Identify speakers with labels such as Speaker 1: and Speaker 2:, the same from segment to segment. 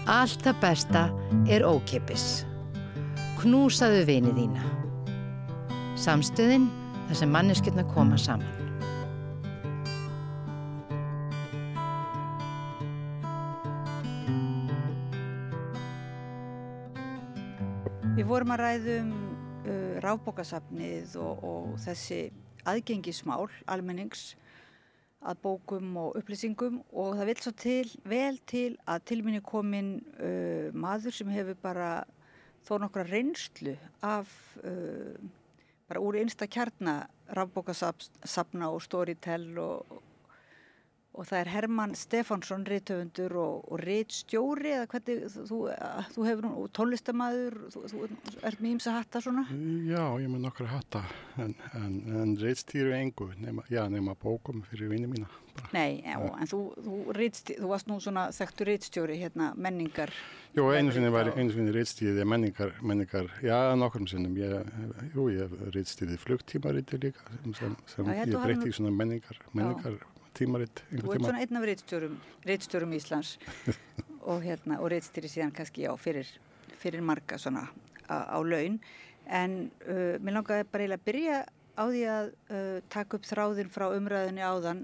Speaker 1: Allt það besta ókeypis. Knúsaðu vini þína. Samstöðin þar sem manneskjurnar koma saman.
Speaker 2: Við vorum að ræða rafbókasafnið og þessi aðgengismál almennings að bókum og upplýsingum og það vill svo vel til að til minni kominn maður sem hefur bara þó nokkra reynslu af bara úr innsta kjarna rafbókasafna og Storytel og það Hermann Stefánsson rithöfundur og ritstjóri eða hvernig þú hefur og tónlistarmaður, þú ert með ýmsa hatta svona?
Speaker 3: Já, ég með nokkra hatta en ritstýri engu nema bókum fyrir vini mína. Bara.
Speaker 2: Nei, en þú varst nú svona þekktur ritstjóri menningar.
Speaker 3: Jú, einu sinni ritstýrði menningar, já, nokkrum sinnum. Ég ritstýrði flugtímariti líka sem ég breytti í svona menningar tímarit.
Speaker 2: Þú ert svona einn af ritstjórum Íslands og ritstýri síðan kannski fyrir marga svona á laun. En mér langaði bara eiginlega að byrja á því að taka upp þráðinn frá umræðunni áðan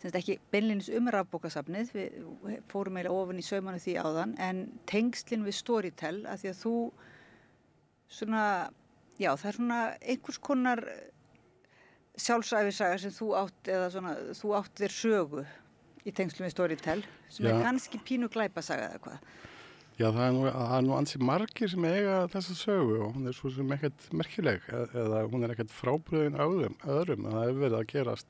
Speaker 2: semst ekki beinlínis rafbókasafnið, við fórum eiginlega ofan í saumana því áðan, en tengslin við Storytel, af því að þú svona, já, það svona einhvers konar sjálfsævisaga sem þú átt eða svona, þú átt þér sögu í tengslum við Storytel sem kannski pínu glæpasaga eða hvað.
Speaker 3: Já, það nú ansi margir sem eiga þessa sögu og hún svo sem ekkert merkileg eða hún ekkert frábrugðin öðrum það hefur verið að gerast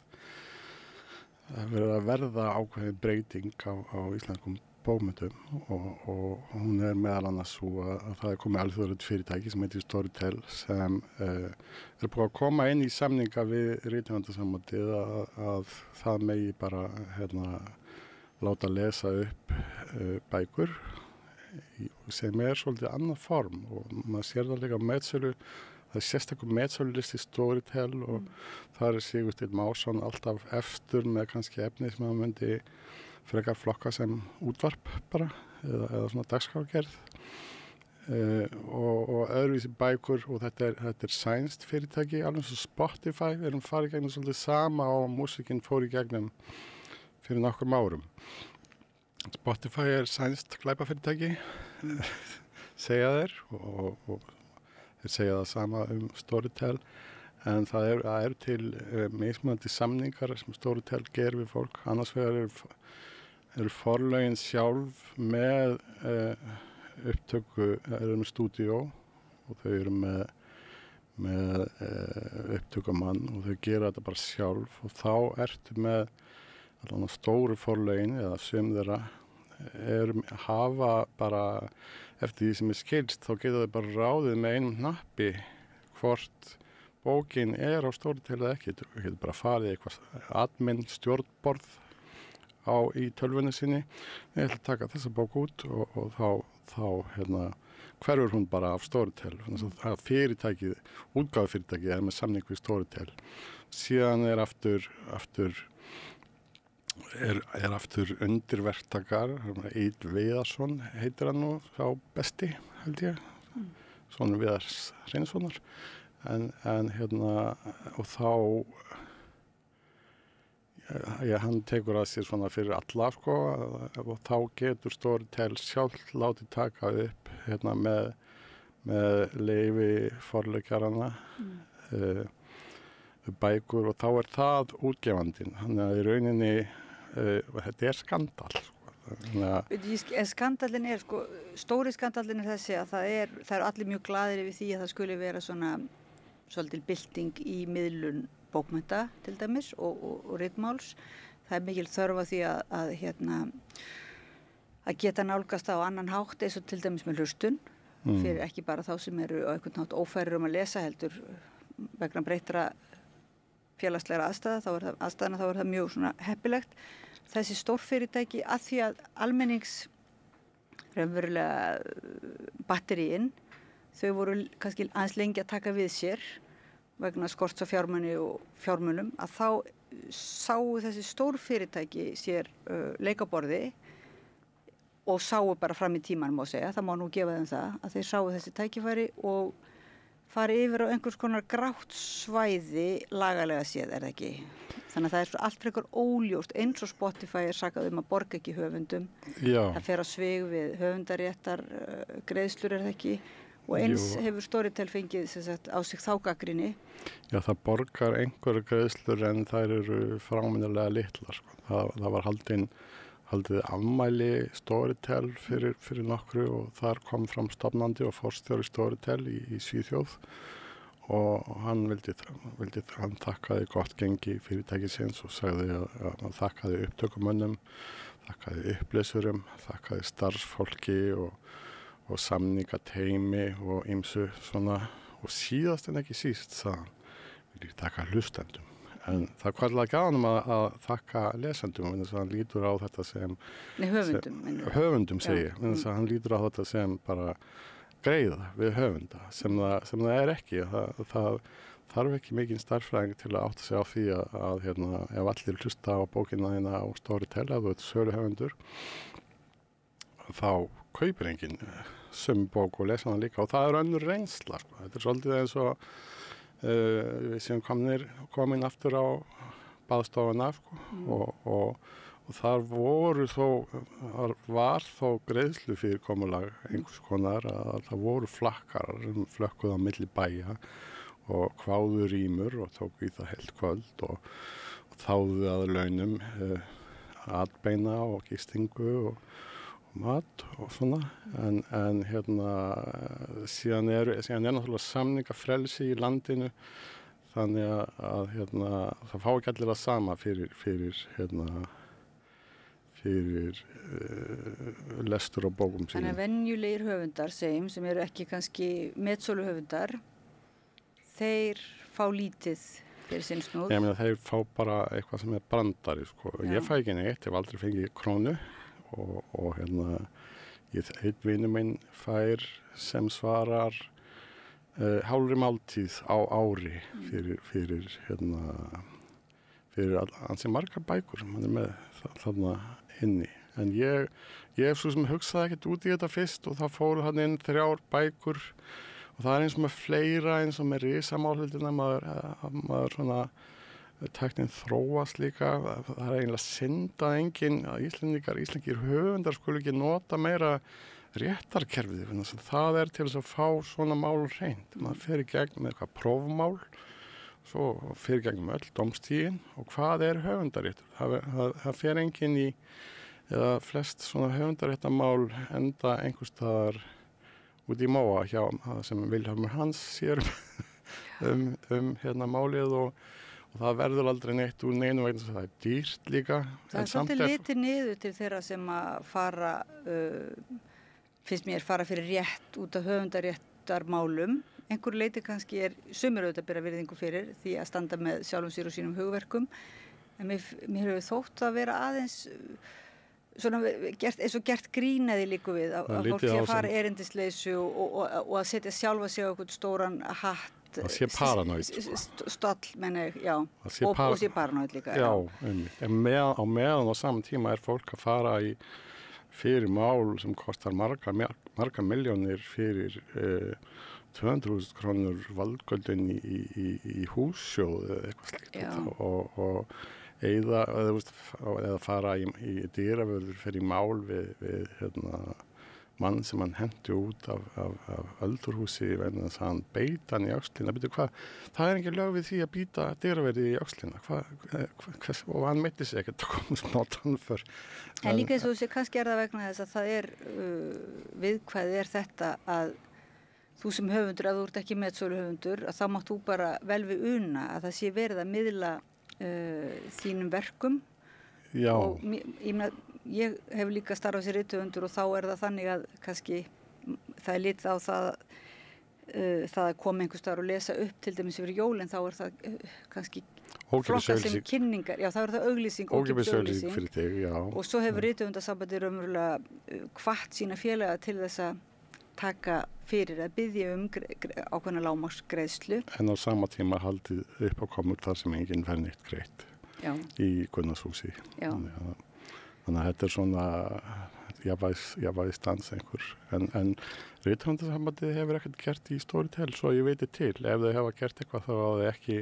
Speaker 3: það hefur verið að verða ákveðin breyting á íslenskum bókmenntum og hún meðal annars svo að það komið alþjóðlegt fyrirtæki sem heitir Storytel sem búið að koma inn í samninga við rithöfundasambandið að það megi bara láta lesa upp bækur sem svolítið annað form og maður sér það líka á metsölu það sérstakur metsölulisti Storytel og það Sigursteinn Másson alltaf eftir með kannski efni sem maður myndi frekar flokka sem útvarp bara eða svona dagskrárgerð og öðruvísi bækur og þetta sænskt fyrirtæki alveg svo Spotify við erum farið gegnum svolítið sama og músikinn fór í gegnum fyrir nokkrum árum Spotify sænskt glæpafyrirtæki segja þeir og þeir segja það sama Storytel en það er til mismunandi samningar sem Storytel gerir við fólk annars vegar eru forlögin sjálf með upptöku með stúdíó og þau eru með upptökumann og þau gera þetta bara sjálf og þá ertu með allavega stóru forlögin eða sum þeirra hafa bara eftir því sem skilst þá geta þau bara ráðið með einum hnappi hvort bókin á Storytel eða ekki þú getur bara farið eitthvað admin stjórnborð í tölvunni sinni ég ætla að taka þessa bók út og þá hverfur hún bara af Storytel það fyrirtækið, útgáfufyrirtækið með samning við Storytel síðan aftur undirverktakar Eid Viðarsson heitir hann nú sá besti held ég sonur Viðars Reynissonar en og þá hann tekur að sér svona fyrir alla sko og þá getur Storytel sjálf látið taka upp með leyfi forleggjaranna bækur og þá það útgefandinn þannig að í rauninni þetta skandal sko.
Speaker 2: Skandalinn sko, stóri skandalinn þessi að það eru allir mjög glaðir yfir því að það skuli vera svona svolítil bylting í miðlun bókmennta til dæmis og ritmáls. Það mikil þörf á því að geta nálgast á annan hátt eins og til dæmis með hlustun fyrir ekki bara þá sem eru á einhvern hátt ófærir að lesa heldur vegna breyttra félagslegra aðstæðna þá er það mjög svona heppilegt. Þessi stórfyrirtæki að því að almennings raunverulega batteríin þau voru kannski aðeins lengi að taka við sér vegna skorts á fjármuni og fjármunum að þá sáu þessi stórfyrirtæki sér leikaborði og sáu bara fram í tímann má segja, það má nú gefa þeim það, að þeir sáu þessi tækifæri og fari yfir á einhvers konar grátt svæði lagalega séð, það ekki? Þannig að það svo allt frekar óljóst, eins og Spotify sakað að borga ekki höfundum.
Speaker 3: Já.
Speaker 2: Það fer á svig við höfundaréttar greiðslur, það ekki? Og eins hefur Storytel fengið sagt, á sig þá gagnrýni.
Speaker 3: Já, það borgar einhverju greiðslur en þær eru fráminnilega litlar. Sko. Það var haldið afmæli Storytel fyrir nokkru og þar kom fram stofnandi og forstjóri Storytel í Svíþjóð og hann hann þakkaði gott gengi fyrirtækisins og sagði að þakkaði upptökumönnum, þakkaði upplesurum, þakkaði starfsfólki og samningateymi og ýmsu svona og síðast en ekki síst sagði hann vil ég þakka hlustendum. En það hvarflaði ekki á honum að þakka lesendum, þannig að hann lítur á þetta sem...
Speaker 2: Nei, höfundum.
Speaker 3: Höfundum segi, þannig að hann lítur á þetta sem bara greiða við höfunda, sem það er ekki. Það þarf ekki mikinn starffræðing til að átta sig á því að ef allir hlusta á bókina þína á Storytel, að þú ert söluhöfundur, þá kaupir enginn sömu bók og lesa hana líka og það er önnur reynsla. Sko. Þetta er svolítið eins og við séum komin aftur á baðstofuna sko, og þar var þó greiðslufyrirkomulag einhvers konar að það voru flakkar sem flökkuðu á milli bæja og kváðu rýmur og tóku í það heilt kvöld og þáðu að launum atbeina og gistingu og mat og svona en síðan er náttúrulega samningafrelsi í landinu þannig að það fá ekki allir að sama fyrir lestur og bókum sínum.
Speaker 2: Þannig að venjulegir höfundar sem eru ekki kannski metsöluhöfundar þeir fá lítið fyrir sinn snúð.
Speaker 3: Ég meina þeir fá bara eitthvað sem er brandari sko. Ég fæ ekki neitt, ég hef aldrei fengið krónu og einn vinur minn fær sem svarar hálfri máltíð á ári fyrir ansi margar bækur sem hann er með þarna inni. En ég hef svo sem hugsaði ekkert út í þetta fyrst og það fóru hann inn 3 bækur og það er eins og með fleira eins og með risamálhildina maður svona tæknin þróast líka, það er eiginlega synd að enginn, að íslendingir höfundar skulu ekki nota meira réttarkerfið, það er til þess að fá svona mál hreint. Maður fer í gegn með eitthvað prófmál, svo fer í gegn með öll dómstigin og hvað er höfundaréttur? Það fer enginn í, eða flest svona höfundaréttarmál enda einhvers staðar út í móa hjá það sem Vilhjálmur Hans sér málið og það verður aldrei neitt úr neinu vegna það er dýrt líka.
Speaker 2: Það er svolítið litið niður til þeirra sem að fara, finnst mér fara fyrir rétt út af höfundaréttarmálum. Einhver leiti kannski sumir auðvitað bera virðingu fyrir því að standa með sjálfum sér og sínum hugverkum. En mér hefur þótt að vera aðeins svona eins og gert grínaði líku við að fólk sé að fara erindisleysu og að setja sjálfa sig á einhvern stóran hatt.
Speaker 3: Það sé paranoid.
Speaker 2: Stall, menn ég, já. Og sé paranoid líka.
Speaker 3: Já, en meðan á saman tíma er fólk að fara fyrir mál sem kostar margar milljónir fyrir 200.000 krónur valdgöldin í hússjóð eða eitthvað slíkt og eða fara í dyravörður fyrir mál við mann sem hann hendi út af öldurhúsi vegna þess að hann beita hann í öxlina. Það er ekki lög við því að býta dyraverði í öxlina. Og hann meitti sig ekkert að koma smá tannför.
Speaker 2: En líka eins og þessi kannski það vegna þess að það viðkvæðið er þetta að þú sem höfundur, ef þú ert ekki metsöluhöfundur, að þá mátt þú bara vel við una að það sé verið að miðla þínum verkum.
Speaker 3: Já.
Speaker 2: Og ég hef líka starfað sér rithöfundur og þá er það þannig að kannski það er litið á það að koma einhvers staðar og lesa upp til dæmis fyrir jólin, þá er það kannski flokkað sem kynningar, já þá er það auglýsing, ókeypis auglýsing
Speaker 3: fyrir þig, já. Og
Speaker 2: svo hefur rithöfundasambandið raunverulega hvatt sína félaga til þess að taka fyrir að biðja ákveðna lágmarksgreiðslu.
Speaker 3: En á sama tíma haldið upp á komur þar sem enginn fær neitt greitt í Gunnarshúsi. Þannig að þetta er svona, jafnvægisdans einhver. En rithöfundasambandið hefur ekkert gert í Storytel, svo ég veit til. Ef þau hafa gert eitthvað þá hafa þau ekki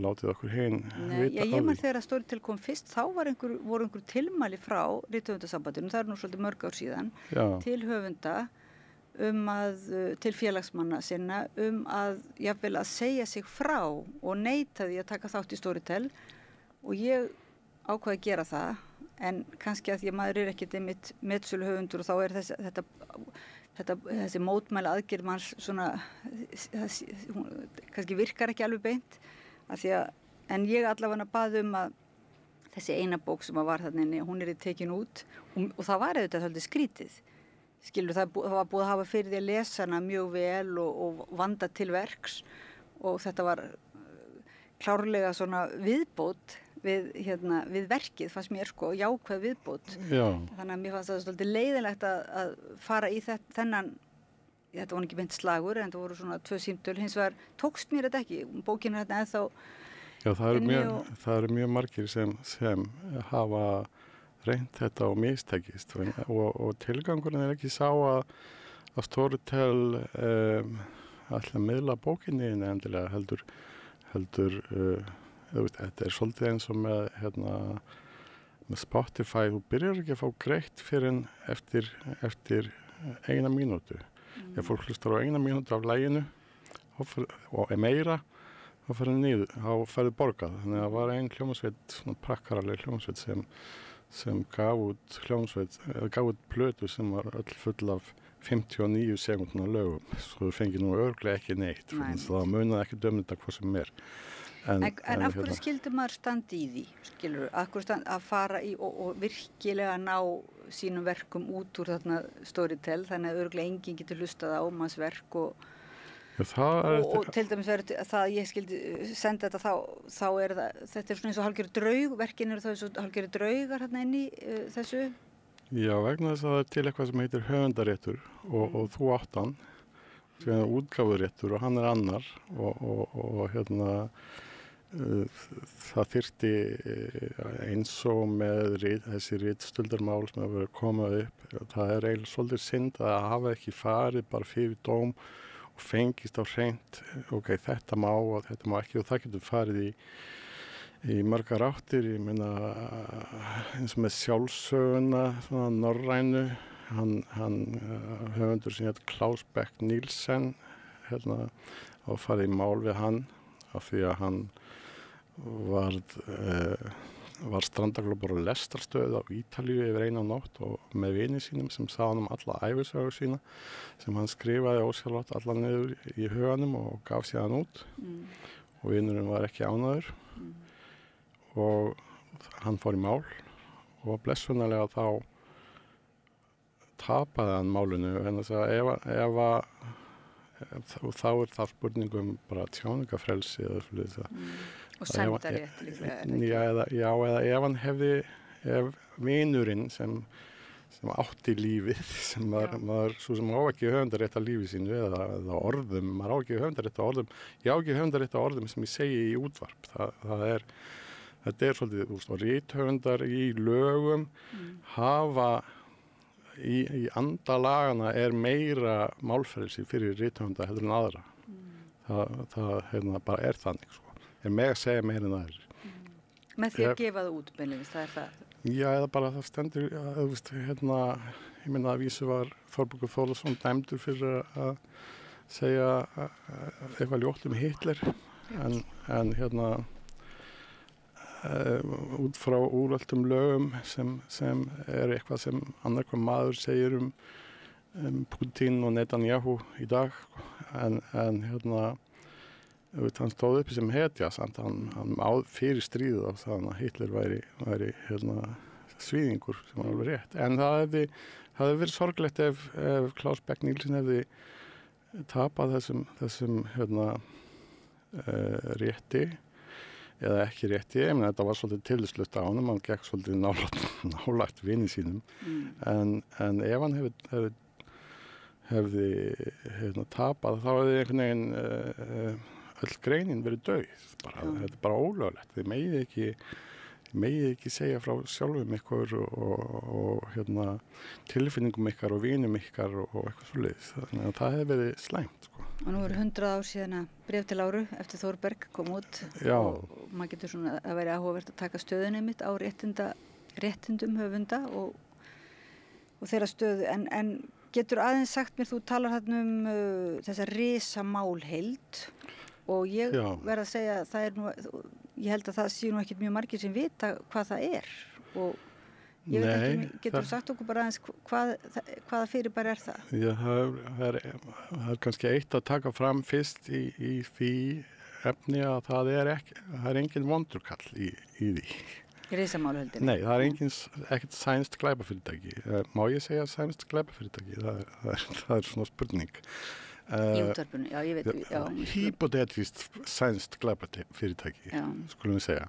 Speaker 3: látið okkur hinn vita
Speaker 2: Ég man þegar að Storytel kom fyrst, þá voru einhver tilmæli frá rithöfundasambandinu, það nú svolítið mörg ár síðan, til höfunda til félagsmanna sinna að jafnvel að segja sig frá og neita því að taka þátt í Storytel og ég ákvað að gera það en kannski að því að maður ekkert einmitt metsölu höfundur og þá þessi mótmæla aðgerð manns svona kannski virkar ekki alveg beint en ég allavega bað að þessi eina bók sem var þarna inni, hún tekin út og það var auðvitað svolítið skrítið. Skilur, það var búið að hafa fyrir því að lesa hana mjög vel og vanda til verks og þetta var klárlega svona viðbót við verkið, fannst mér jákvæð viðbót.
Speaker 3: Já. Þannig
Speaker 2: að mér fannst það svolítið leiðilegt að fara í þennan, þetta var ekki beint slagur en það voru svona 2 símtöl, hins vegar tókst mér þetta ekki, bókin þetta ennþá.
Speaker 3: Já, það eru mjög margir sem hafa reynt þetta og mistekist og tilgangurinn ekki sá að Storytel ætla að miðla bókinni endilega heldur þetta svolítið eins og með Spotify, þú byrjar ekki að fá greitt fyrir eftir 1 mínútu. Ef fólk hlustar á 1 mínútu af laginu og meira þá fer niður, þá ferðu borgað. Þannig að það var ein hljómsveit, svona prakkaraleg hljómsveit sem gaf út plötu sem var öll full af 59 sekúndna lögum, svo þú fengir nú örugglega ekki neitt, það munaði ekki dömnda hvað sem En
Speaker 2: af hverju skildi maður standa í því, skilur, að fara í og virkilega ná sínum verkum út úr þarna Storytel, þannig að örugglega enginn getur hlustað á manns verk og til dæmis verður það ég skildi senda þetta þá þetta svona eins og hálfgerður draug, verkin eru það eins og hálfgerður draugar hérna inn í þessu.
Speaker 3: Já, vegna þess að það til eitthvað sem heitir höfundaréttur og þú átt hann, sem útgáfuréttur og hann annar og það þyrfti eins og með þessi ritstöldarmál sem hefur verið komað upp, það eiginlega svolítið synd að hafa ekki farið bara fyrir dóm og fengist á hreint, þetta má og þetta má ekki og það getur farið í margar áttir, ég meina eins og með sjálfsöguna, svona norrænu, hann höfundur sem heitir Klaus Beck Nielsen, og farið í mál við hann af því að hann var strandaglópar á lestarstöð á Ítalíu yfir 1 nótt og með vini sínum sem sá hann alla ævisögu sína sem hann skrifaði ósjálfrátt alla niður í huganum og gaf síðan út og vinurinn var ekki ánægður og hann fór í mál og blessunarlega þá tapaði hann málinu en þess að og þá það spurningum bara tjáningafrelsi eða
Speaker 2: og sæmdarrétt líklega.
Speaker 3: Já, eða ef vinurinn sem átti lífið, sem maður svo sem á ekki höfundarétt á lífi sínu eða orðum, maður á ekki höfundarétt á orðum, ég á ekki höfundarétt á orðum sem ég segi í útvarp. Þetta svolítið, og rithöfundar í lögum hafa í anda lagana meira málfrelsi fyrir rithöfunda heldur en aðra. Það bara þannig, með að segja meira en aðrir.
Speaker 2: Með því að gefa það út, beinlínis, það það?
Speaker 3: Já, eða bara það stendur, ég meina að vísu var Þórbergur Þórðarson dæmdur fyrir að segja eitthvað ljótt Hitler, en út frá úrvöldum lögum sem eitthvað sem annar hver maður segir Putin og Netanyahu í dag en hann stóð uppi sem hetja samt hann fyrir stríðið á það að Hitler væri svíðingur sem var alveg rétt en það hefði verið sorglegt ef Klaus Beck Nielsen hefði tapað þessum rétti eða ekki rétti, en þetta var svolítið tilslutt á honum, hann gekk svolítið nálægt vini sínum en ef hann hefði tapað þá hefði einhvern veginn öll greinin verið dauð, þetta bara ólöglegt, þið megið ekki megið ekki segja frá sjálfum ykkur og tilfinningum ykkar og vinum ykkar og eitthvað svoleiðis. Þannig að það hefði verið slæmt, sko.
Speaker 2: Og nú eru 100 ár síðan að Bréf til Láru eftir Þórberg kom út.
Speaker 3: Já.
Speaker 2: Og maður getur svona að vera áhugavert að taka stöðunni mitt á réttindum höfunda og þeirra stöðu. En getur aðeins sagt mér, þú talar þarna þessa risamálheild og ég verð að segja að það nú, ég held að það séu nú ekkert mjög margir sem vita hvað það og ég veit ekki, getur þú sagt okkur bara aðeins hvaða fyrirbæri það?
Speaker 3: Já, það er kannski eitt að taka fram fyrst í því efni að það er engin vondurkall í því.
Speaker 2: Í risamálhöldinni?
Speaker 3: Nei, það er ekkert sænskt glæpafyrirtæki. Má ég segja sænskt glæpafyrirtæki? Það er svona spurning.
Speaker 2: Í útvarpinu, já, ég veit.
Speaker 3: Hypotetiskt sænskt glæpafyrirtæki, skulum við segja.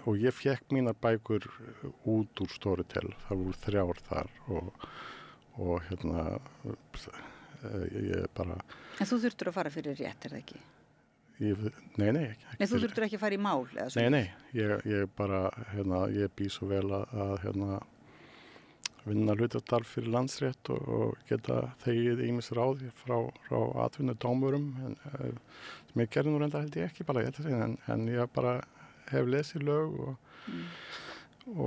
Speaker 3: Og ég fekk mínar bækur út úr Storytel. Það voru 3 þar og ég bara...
Speaker 2: En þú þurftur að fara fyrir rétt, það ekki?
Speaker 3: Nei, ekki.
Speaker 2: Nei, þú þurftur ekki að fara í mál eða svo?
Speaker 3: Nei, ég bara, ég bý svo vel að vinna hlutastarf fyrir landsrétt og geta þegið ýmis ráð frá atvinnudómurum sem ég gerði nú reynda held ég ekki bara en ég bara hef lesið lög og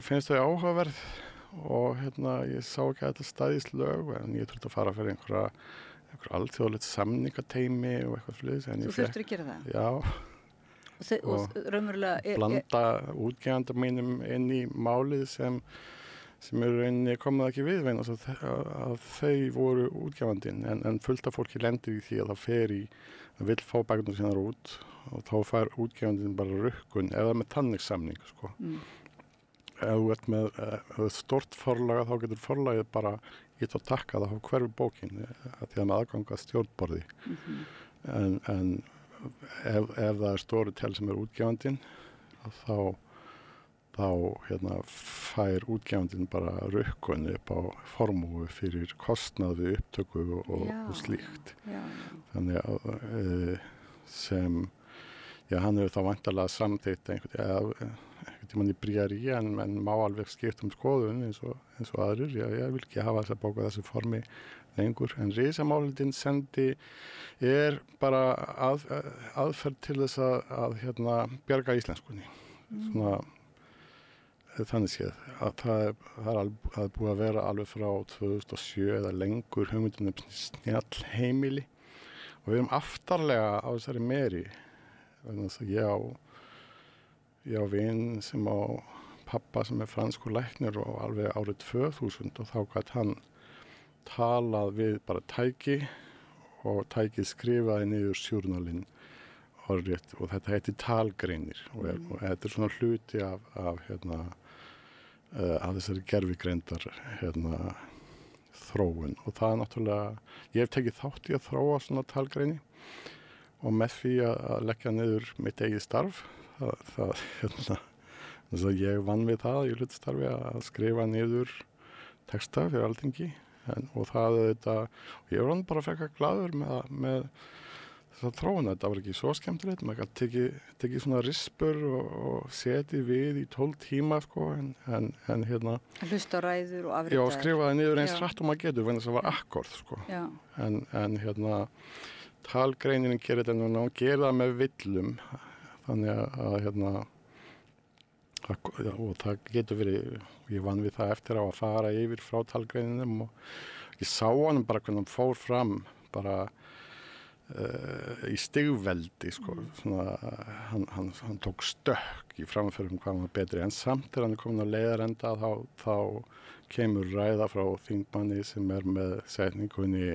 Speaker 3: finnst þau áhugaverð og ég sá ekki að þetta stæðist lög en ég þurfti að fara fyrir einhver alþjóðlegt samningateymi og eitthvað sliðis.
Speaker 2: Þú þurftur að gera það?
Speaker 3: Já.
Speaker 2: Og raunverulega
Speaker 3: blanda útgefanda mínum inn í málið sem eru einni komið ekki við vegna að þau voru útgefandinn en fullt af fólki lendir í því að það fer að vill fá bækurnar sínar út og þá fær útgefandinn bara rukkun eða með tanningssamning, sko. Ef þú ert með stort forlag þá getur forlagið bara gitt á takka þá hverfi bókin að því að með aðgang að stjórnborði. En ef það er Storytel sem er útgefandinn þá fær útgefandinn bara rukkun upp á formúu fyrir kostnað við upptöku og slíkt. Þannig að hann hefur þá væntanlega samþykkt einhvern tímann í bríari en má alveg skipt skoðun eins og aðrir. Ég vil ekki hafa þessa bók á þessu formi lengur. En risamálhöldin er bara aðferð til þess að bjarga íslenskunni. Svona þannig séð að það er búið að vera alveg frá 2007 eða lengur hugmyndin snjall heimili og við erum aftarlega á þessari meri þannig að ég á vin sem á pappa sem er franskur læknir og alveg árið 2000 og þá gat hann talað við bara tæki og tækið skrifaði niður sjúrnalinn orðrétt og þetta heitir talgreinir og þetta er svona hluti af þessari gervigreindar þróun og það er náttúrulega, ég hef tekið þátt í að þróa svona talgreini og með því að leggja niður mitt eigið starf þess að ég vann við það í hlutastarfi að skrifa niður texta fyrir Alþingi og það auðvitað, og ég var bara frekar glaður með þessa þróun, þetta var ekki svo skemmtilegt, maður gæti tekið svona rispur og setið við í 12 tíma, sko, en
Speaker 2: hlusta á ræður og afrita.
Speaker 3: Já, skrifaði niður eins hratt og maður getur, þannig að það var akkord, sko.
Speaker 2: Já.
Speaker 3: En talgreininin gerir þetta núna og gerir það með villum, þannig að og það getur verið, ég vann við það eftir á að fara yfir frá talgreininum og ég sá hann bara hvernig hann fór fram, bara í stigveldi sko, svona, hann tók stökk í framförum hvað hann var betri en samt hann komin á leiðarenda þá kemur ræða frá þingmanni sem er með setningunni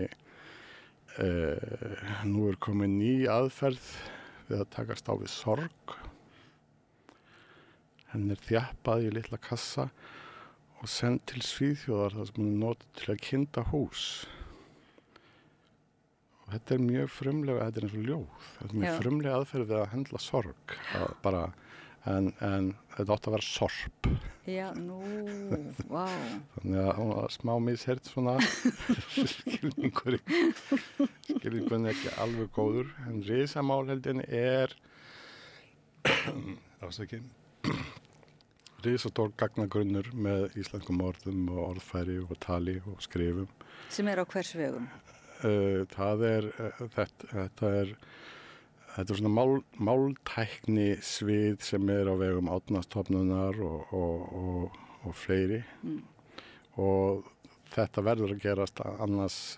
Speaker 3: nú er komin ný aðferð við að takast á við sorg henn er þjappað í litla kassa og send til Svíþjóðar þar sem hann er notið til að kynda hús. Og þetta er mjög frumlega, þetta er eins og ljóð, þetta er mjög frumlega aðferð við að hendla sorg, bara, en þetta átti að vera sorp.
Speaker 2: Já, nú, vá.
Speaker 3: Þannig að hún var smá mishert svona, skilningurinn ekki alveg góður, en risamálheldin er ásækinn. Risastór gagnagrunnur með íslenskum orðum og orðfæri og tali og skrifum.
Speaker 2: Sem á hvers vegum?
Speaker 3: Þetta er svona máltækni svið sem á vegum Árnastofnunar og fleiri. Og þetta verður að gerast annars,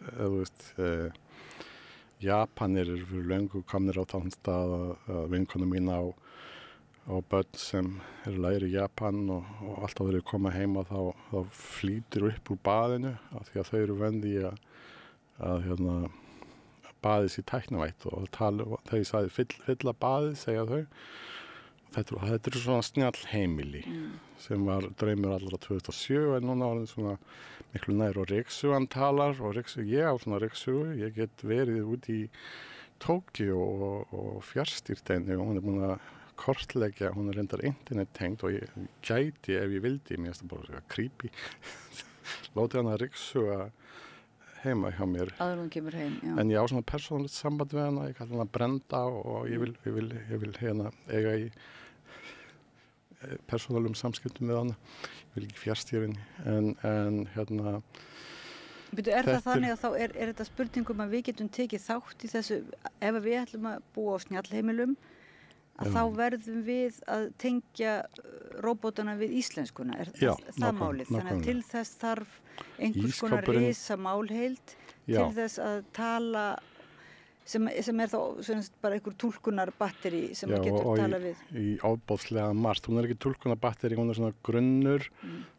Speaker 3: Japanir eru fyrir löngu komnir á þann stað að vinkonu mín á börn sem eru læri í Japan og alltaf þegar þau koma heima þá flýtur upp úr baðinu af því að þau eru vönd í að baðis í tæknivætt og þau sagði fylla baðið, segja þau. Þetta er svona snjall heimili sem var draumur allra 2007 en núna var þetta svona miklu nær og ryksugan talar og ég á svona ryksugu, ég get verið út í Tókíó og fjarstýrt henni og hún búin að kortleggja, hún reyndar internettengt og ég gæti ef ég vildi, mér finnst það bara creepy, látið hana ryksuga heima hjá mér.
Speaker 2: Áður hún kemur heim, já.
Speaker 3: En ég á svona persónulegt samband við hana, ég kalla hana Brenda og ég vil eiga í persónulegum samskiptum með hana. Ég vil ekki fjarstýra henni, en
Speaker 2: Byrju, það þannig að þá er þetta spurningum að við getum tekið þátt í þessu, ef við ætlum að búa á snjallheimilum, að þá verðum við að tengja róbótana við íslenskuna, það málið? Þannig að til þess þarf einhvers konar risa málheild til þess að tala, sem þá bara einhver túlkunarbatteri sem getur tala við.
Speaker 3: Já, og í ábóðslega margt. Hún ekki túlkunarbatteri, hún svona grunnur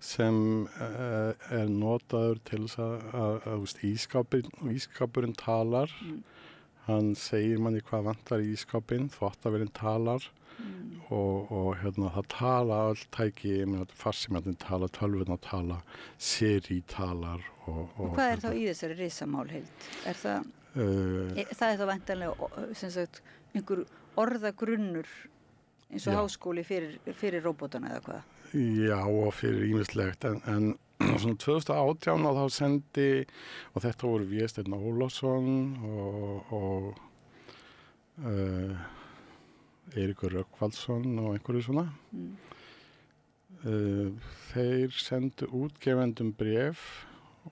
Speaker 3: sem er notaður til þess að ísskápurinn talar. Hann segir manni hvað vantar í ísskápinn, þvottavélinn talar og það tala öll tæki, farsíminn talar, tölvurnar tala, Siri talar.
Speaker 2: Og hvað þá í þessari risamálheild? Það þá væntanlega einhver orðagrunnur eins og háskóli fyrir róbótana eða hvað?
Speaker 3: Já, og fyrir ýmislegt, en svona 2018 og þá sendi, og þetta voru Vésteinn Ólafsson og Eiríkur Rögnvaldsson og einhverju svona. Þeir sendu útgefendum bréf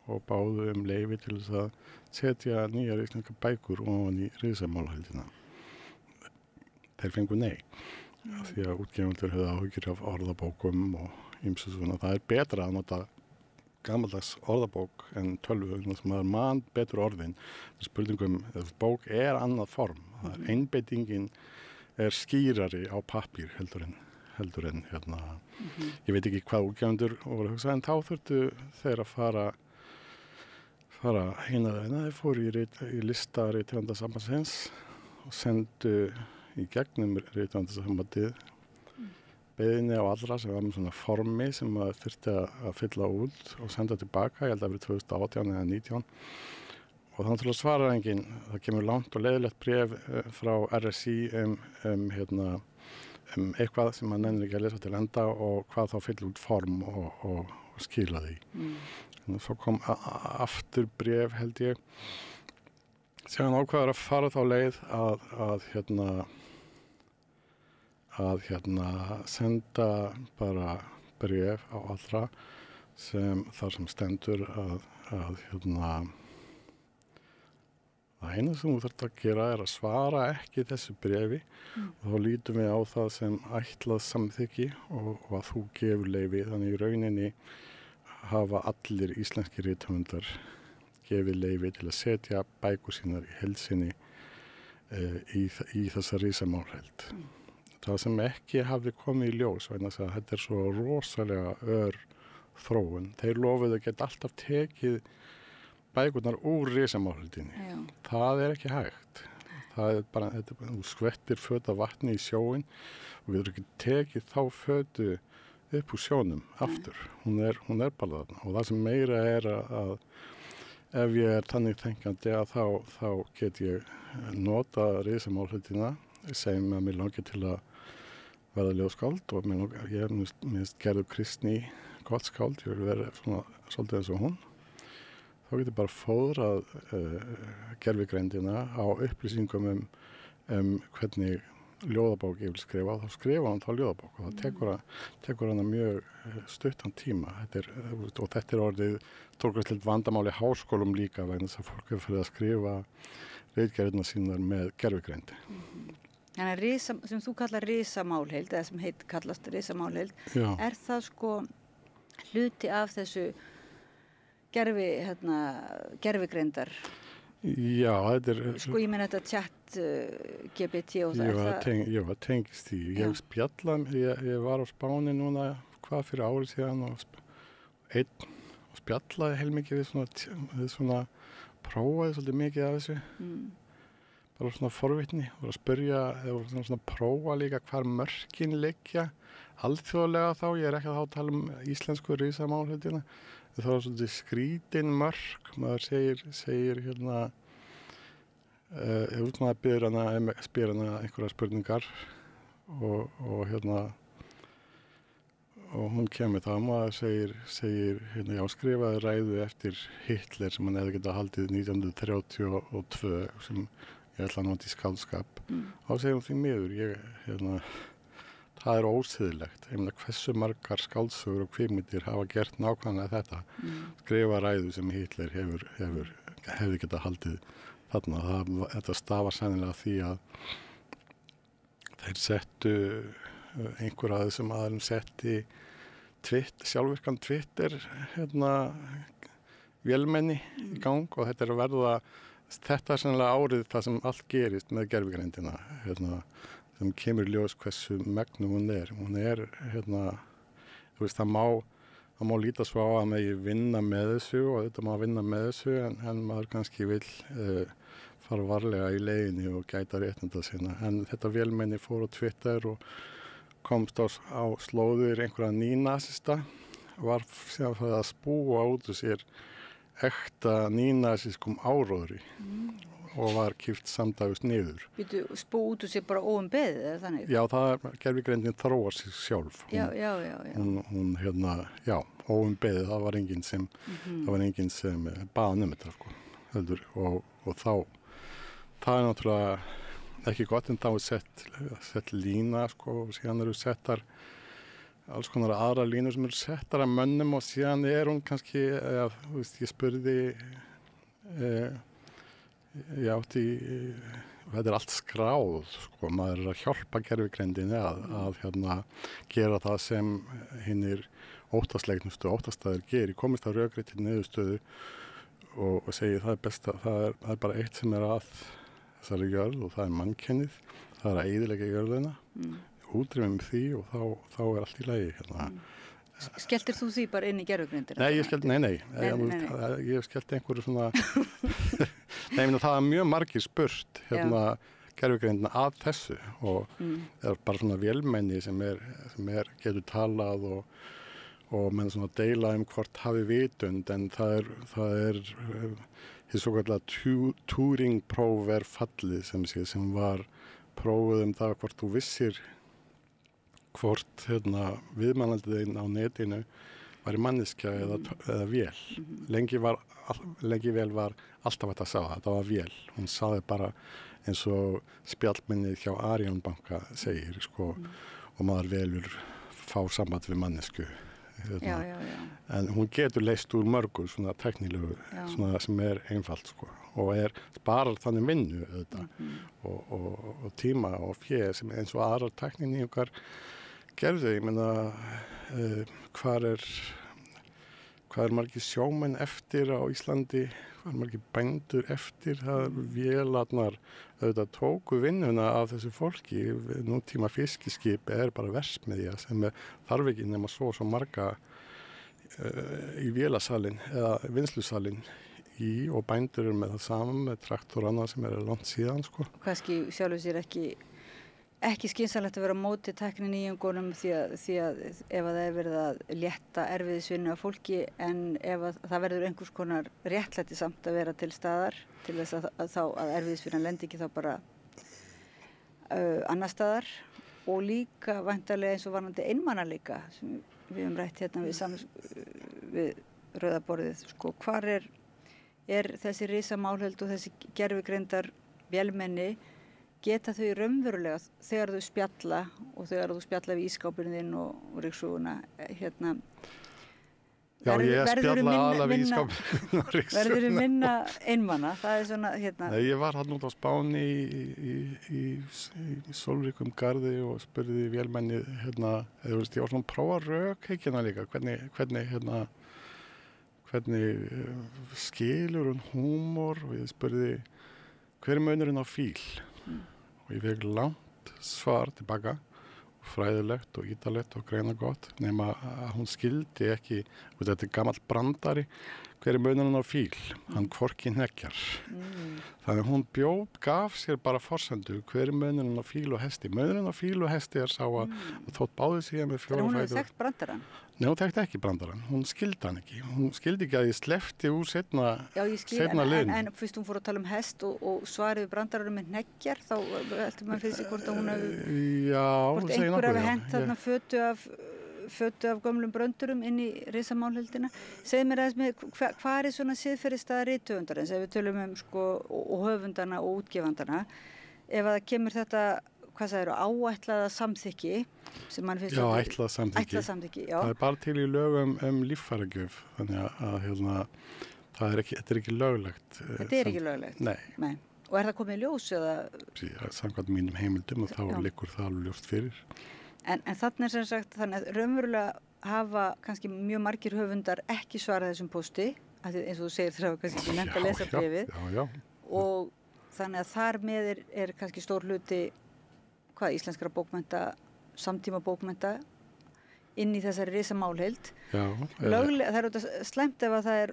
Speaker 3: og báðu leyfi til þess að setja nýjar íslenskar bækur ofan í risamálhældina. Þeir fengu nei, því að útgefendur höfðu áhyggjur af orðabókum og ýmsu svona. Það betra að nota gamaldags orðabók en tölvu, sem maður betur orðin. Spurningum, bók annað form. Einbeitingin skýrari á pappír heldur en ég veit ekki hvað útgefendur voru að hugsa, en þá þurftu þeir að fara þeir fóru í lista Rithöfundasambandsins og sendu í gegnum Rithöfundasambandið beiðni á allra sem var með svona formi sem maður þurfti að fylla út og senda tilbaka, ég held að það verið 2018 eða 2019 og þannig til að svara enginn, það kemur langt og leiðilegt bréf frá RSI eitthvað sem maður nennir ekki að lesa til enda og hvað þá fylla út form og skila því. Og svo kom aftur bréf held ég, síðan ákveður að fara þá leið að senda bara bréf á allra þar sem stendur að það eina sem þú þarft að gera er að svara ekki þessu bréfi og þá lítum við á það sem ætlað samþykki og að þú gefur leyfi, þannig í rauninni hafa allir íslenskir rithöfundar gefið leyfi til að setja bækur sínar í heild sinni í þessa risamálheild. Það sem ekki hafði komið í ljós vegna þess að þetta svo rosalega þróun. Þeir lofuðu að geta alltaf tekið bækurnar úr risamálheildinni. Það ekki hægt. Það bara, þú skvettir föt af vatni í sjóin og við erum ekki tekið þá fötu upp úr sjónum aftur. Hún bara þarna og það sem meira að ef ég þannig þenkjandi að þá get ég nota risamálheildina, segjum að mér langar til að verða ljóðskáld og ég minnst Gerður Kristný gott skáld, ég vil vera svona svolítið eins og hún. Þá getur bara fóðrað gervigreindina á upplýsingum hvernig ljóðabók ég vil skrifa, þá skrifa hann þá ljóðabók og það tekur hana mjög stuttan tíma. Þetta orðið stórkostlegt vandamál í háskólum líka vegna þess að fólk fyrir að skrifa ritgerðirnar sínar með gervigreind.
Speaker 2: Þannig að sem þú kallar risamálheild, eða sem kallast risamálheild, er það sko hluti af þessu gervigreindar?
Speaker 3: Já, þetta
Speaker 2: Sko ég meina þetta chat GPT og það.
Speaker 3: Ég tengist því. Ég var á Spáni núna, fyrir ári síðan og spjallaði heilmikið við svona prófaði svolítið mikið af þessu. Bara svona forvitni, var að spyrja, eða svona prófa líka hvar mörkin liggja alþjóðlega þá, ég ekki að tala íslensku risamálheitina. Það var svolítið skrítin mörk, maður segir hérna, maður spyr hana einhverjar spurningar og hún kemur það, maður segir hérna, skrifaði ræðu eftir Hitler sem hann hefði getað haldið 1932 sem ég ætla að nota í skáldskap. Þá segir hún því miður, það ósiðlegt. Ég meina hversu margar skáldsögur og kvikmyndir hafa gert nákvæmlega þetta. Skrifa ræðu sem Hitler hefði getað haldið þarna. Þetta stafar sennilega því að þeir settu einhver af þessum aðeins setti sjálfvirkan Twitter vélmenni í gang og þetta að verða þetta sennilega árið það sem allt gerist með gervigreindina. Sem kemur í ljós hversu megnug hún er. Hún það má líta svo á að megi vinna með þessu og þetta má vinna með þessu en maður kannski vill fara varlega í leiðinni og gæta réttinda sinna. En þetta vélmenni fór á Twitter og komst á slóðir einhverja nýnasista og var síðan fyrir að spúa út úr sér ekta nýnasískum áróðri. Og var kippt samdægust niður.
Speaker 2: Spú út úr sér bara óumbeðið, eða þannig? Já,
Speaker 3: gervigreindin þróar sig sjálf. Hún óumbeðið, það var enginn sem baði þetta, sko. Og þá, það náttúrulega ekki gott, en þá sett lína, sko, og síðan eru settar alls konar aðra línur sem eru settar af mönnum og síðan hún kannski, ég spurði, þetta allt skráð, sko, maður að hjálpa gervigreindinni að gera það sem hinnir óttaslegnustu óttastæður gerir. Ég komist að rökréttri niðurstöðu og segi það besta, það er bara eitt sem að þessari jörð og það mannkennið, það að eyðileggja jörðina, útrýmum því og þá allt í lagi.
Speaker 2: Skelltir þú því bara inn í gervigreindina?
Speaker 3: Nei, ég skellti einhverju svona það mjög margir spurt gervigreindina að þessu og er bara svona vélmenni sem getur talað og menn svona deila hvort hafi vitund en það er hið svokallaða Turing-próf fallið sem var prófuð það hvort þú vissir hvort viðmælandiðinn á netinu var manneskja eða vél. Lengi vel var alltaf hægt að sjá það. Þetta var vél. Hún sagði bara eins og spjallminnið hjá Arion banka segir, sko, og maður velur fá samband við mannesku. En hún getur leyst úr mörgu svona tæknilegu, svona sem einfalt, sko, og sparar þannig vinnu og tíma og fé sem eins og aðrar tækninýjungar gerðu. Ég meina, hvað er margir sjómenn eftir á Íslandi, hvað er margir bændur eftir, það vélarnar tóku vinnuna af þessu fólki. Nútíma fiskiskip bara versmiðja sem þarf ekki nema svo marga í vélasalinn eða vinnslusalinn og bændur með það saman með traktorana sem langt síðan, sko.
Speaker 2: Kannski sjálfur sér ekki skynsamlegt að vera á móti tækninýjungunum því að ef það verið að létta erfiðisvinnu af fólki en ef það verður einhvers konar réttlæti samt að vera til staðar til þess að erfiðisvinnan lendi ekki þá bara annar staðar og líka væntanlega eins og varðandi einmannaleika sem við höfum rætt við Rauðaborðið, sko, hvar er þessi risamálheild og þessi gervigreindar vélmenni geta þau raunverulega þegar þau spjalla og þegar þú spjalla við ískápurinn þinn og ryksuguna
Speaker 3: Já, ég spjalla alveg við ískápurinn og ryksuguna.
Speaker 2: Verður þau minna einmana? Það svona,
Speaker 3: Nei, ég var hann út á Spáni í sólríkum garði og spurði vélmenni, ég var svona að prófa rökhyggina líka, hvernig skilur hún húmor og ég spurði hver munurinn á fíl og ég fekk langt svar tilbaka fræðilegt og ítalegt og greinagott nema að hún skildi ekki þetta gamall brandari hver munurinn á fíl hann hvorki hneggjar þannig að hún gaf sér bara forsendu hver munurinn á fíl og hesti munurinn á fíl og hesti sá að þótt báði sig með fjóra fætur
Speaker 2: hún hefur þekkt brandarann?
Speaker 3: Nei, hún þekkti ekki brandarann, hún skildi hann ekki. Hún skildi ekki að ég sleppti úr seinna liðinu.
Speaker 2: En fyrst hún fór að tala um hest og svarið við brandarann með hneggjar, þá heldur maður fyrir sig hvort að hún hefði, hvort einhver hefði hent þarna fötu af gömlum bröndurum inn í risamálhildina. Segð mér aðeins með, hvað svona siðferðisstaða rithöfundarins, ef við tölum og höfundana og útgefandana, ef að það kemur þetta hvað sagðirðu, áætlaða samþykki sem mann finnst
Speaker 3: ætlað samþykki, já. Það bara til í lögum líffæragjöf þannig að þetta er ekki löglegt.
Speaker 2: Þetta er ekki löglegt?
Speaker 3: Nei.
Speaker 2: Og það komið í ljós eða?
Speaker 3: Samkvæmt mínum heimildum og þá liggur það alveg ljóst fyrir.
Speaker 2: En þannig sem sagt, þannig að raunverulega hafa kannski mjög margir höfundar ekki svarað þessum pósti, eins og þú segir það var kannski ekki nefnt að lesa bréfið.
Speaker 3: Já.
Speaker 2: Og þannig að þar með er kannski stór hluti íslenskra bókmennta, samtíma bókmennta inn í þessari risamálheild. Það er slæmt ef að það er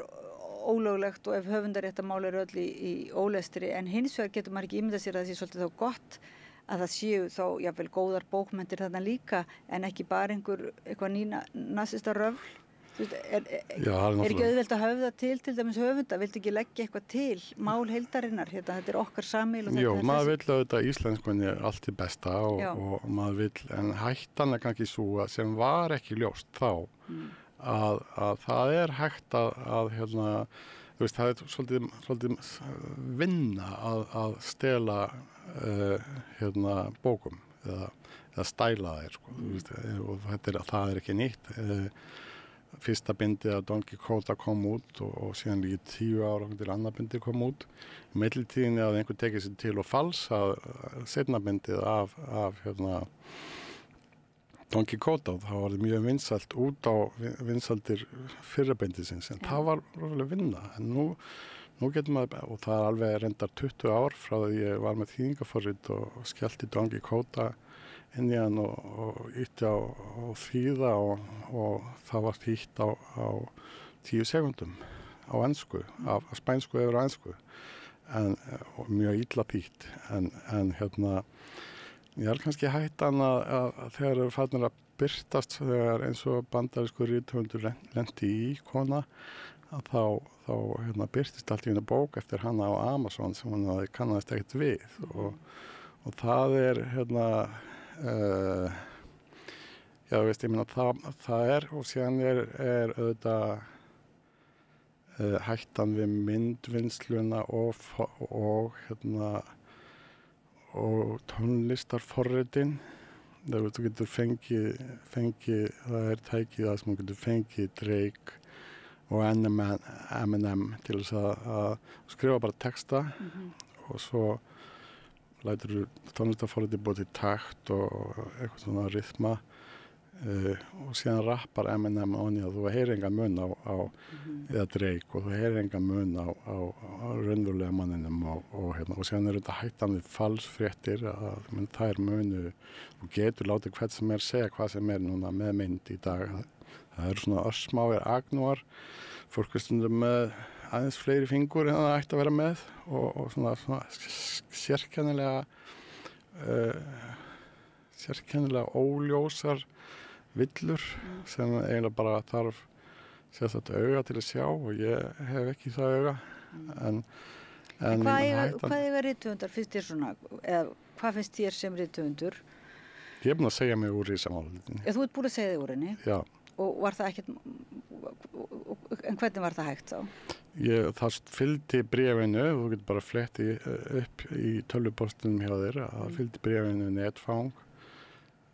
Speaker 2: ólöglegt og ef höfundaréttamál eru öll í ólestri en hins vegar getur maður ekki ímyndað sér að það sé svolítið þá gott að það séu þá jafnvel góðar bókmenntir þarna líka en ekki bara eitthvað nýnasista röfl. Er ekki auðvelt að höfða til dæmis höfunda, viltu ekki leggja eitthvað til mál heildarinnar, þetta er okkar samíl og
Speaker 3: Jó, maður vill auðvitað íslenskunni allt til besta og maður vill, en hættan kannski svo sem var ekki ljóst þá að það er hægt að það er svolítið vinna að stela bókum eða stæla þær og það er ekki nýtt. Fyrsta bindið af Don Quixote kom út og síðan líka 10 ára til annað bindið kom út. Í millitíðinni að einhver tekið sér til og falsa seinna bindið af Don Quixote og það var mjög vinsælt út á vinsaldir fyrra bindisins en það var rosalega vinna. En nú getur maður, og það er alveg reyndar 20 ár frá því ég var með þýðingaforrit og skellti Don Quixote inn í hann og ítti á þýða og það var þýtt á 10 sekúndum á ensku, af spænsku yfir á ensku og mjög illa þýtt en ég er kannski hættan að þegar eru farnir að birtast þegar eins og bandarískur rithöfundur lenti í kona að þá birtist allt í einu bók eftir hana á Amazon sem hún kannast ekkert við og það er ég meina það er og síðan er auðvitað hættan við myndvinnsluna og tónlistarforritin þegar þú getur fengið það er tækið að sem þú getur fengið Drake og Eminem til þess að skrifa bara texta og svo lætur tónlistarforriti búið til takt og eitthvað svona rytma og síðan rappar Eminem onni að þú heyrir engan mun á eða Drake og þú heyrir engan mun á raunverulega manninum og síðan er þetta hættan við falsfréttir að það er munu þú getur látið hvert sem segja hvað sem núna með mynd í dag það eru svona örsmáir agnúar fólk er stundum með aðeins fleiri fingur en það ætti að vera með og svona sérkennilega óljósar villur sem eiginlega bara þarf sérstaklega auga til að sjá og ég hef ekki það auga en
Speaker 2: hvað eiga rithöfundar finnst þér svona eða hvað finnst þér sem rithöfundur?
Speaker 3: Ég er búin að segja mig úr risamálhildinni.
Speaker 2: Þú ert búin að segja þig úr henni?
Speaker 3: Já.
Speaker 2: Og var það ekkert en hvernig var það hægt þá?
Speaker 3: Það fylgdi bréfinu, þú getur bara fletti upp í tölvupóstunum hjá þér, það fylgdi bréfinu netfang,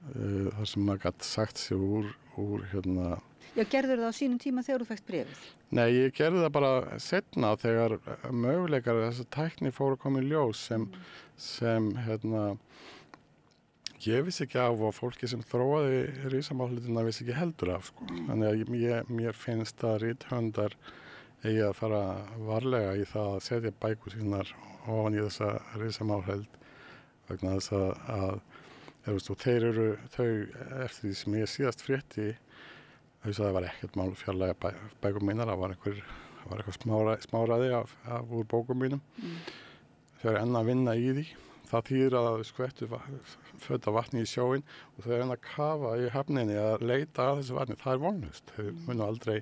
Speaker 3: þar sem maður gæti sagt sig úr hérna.
Speaker 2: Já, gerður það á sínum tíma þegar þú fékkst bréfið?
Speaker 3: Nei, ég gerði það bara seinna þegar möguleikar þess að tækni fóru að koma í ljós sem hérna, ég vissi ekki af og fólki sem þróaði risamálhlutina vissi ekki heldur af, sko. Þannig að mér finnst að rithöfundar eigi að fara varlega í það að setja bækur sínar ofan í þessa risamálheld vegna þess að þeir eru þau eftir því sem ég síðast frétti það var ekkert mál fjarlæga bækur mínar, það var eitthvað smáraði úr bókum mínum. Þau eru enn að vinna í því. Það þýðir að þau skvettu föta vatni í sjóinn og þau eru enn að kafa í hafninni að leita að þessu vatni. Það er vonlaust. Þau munu aldrei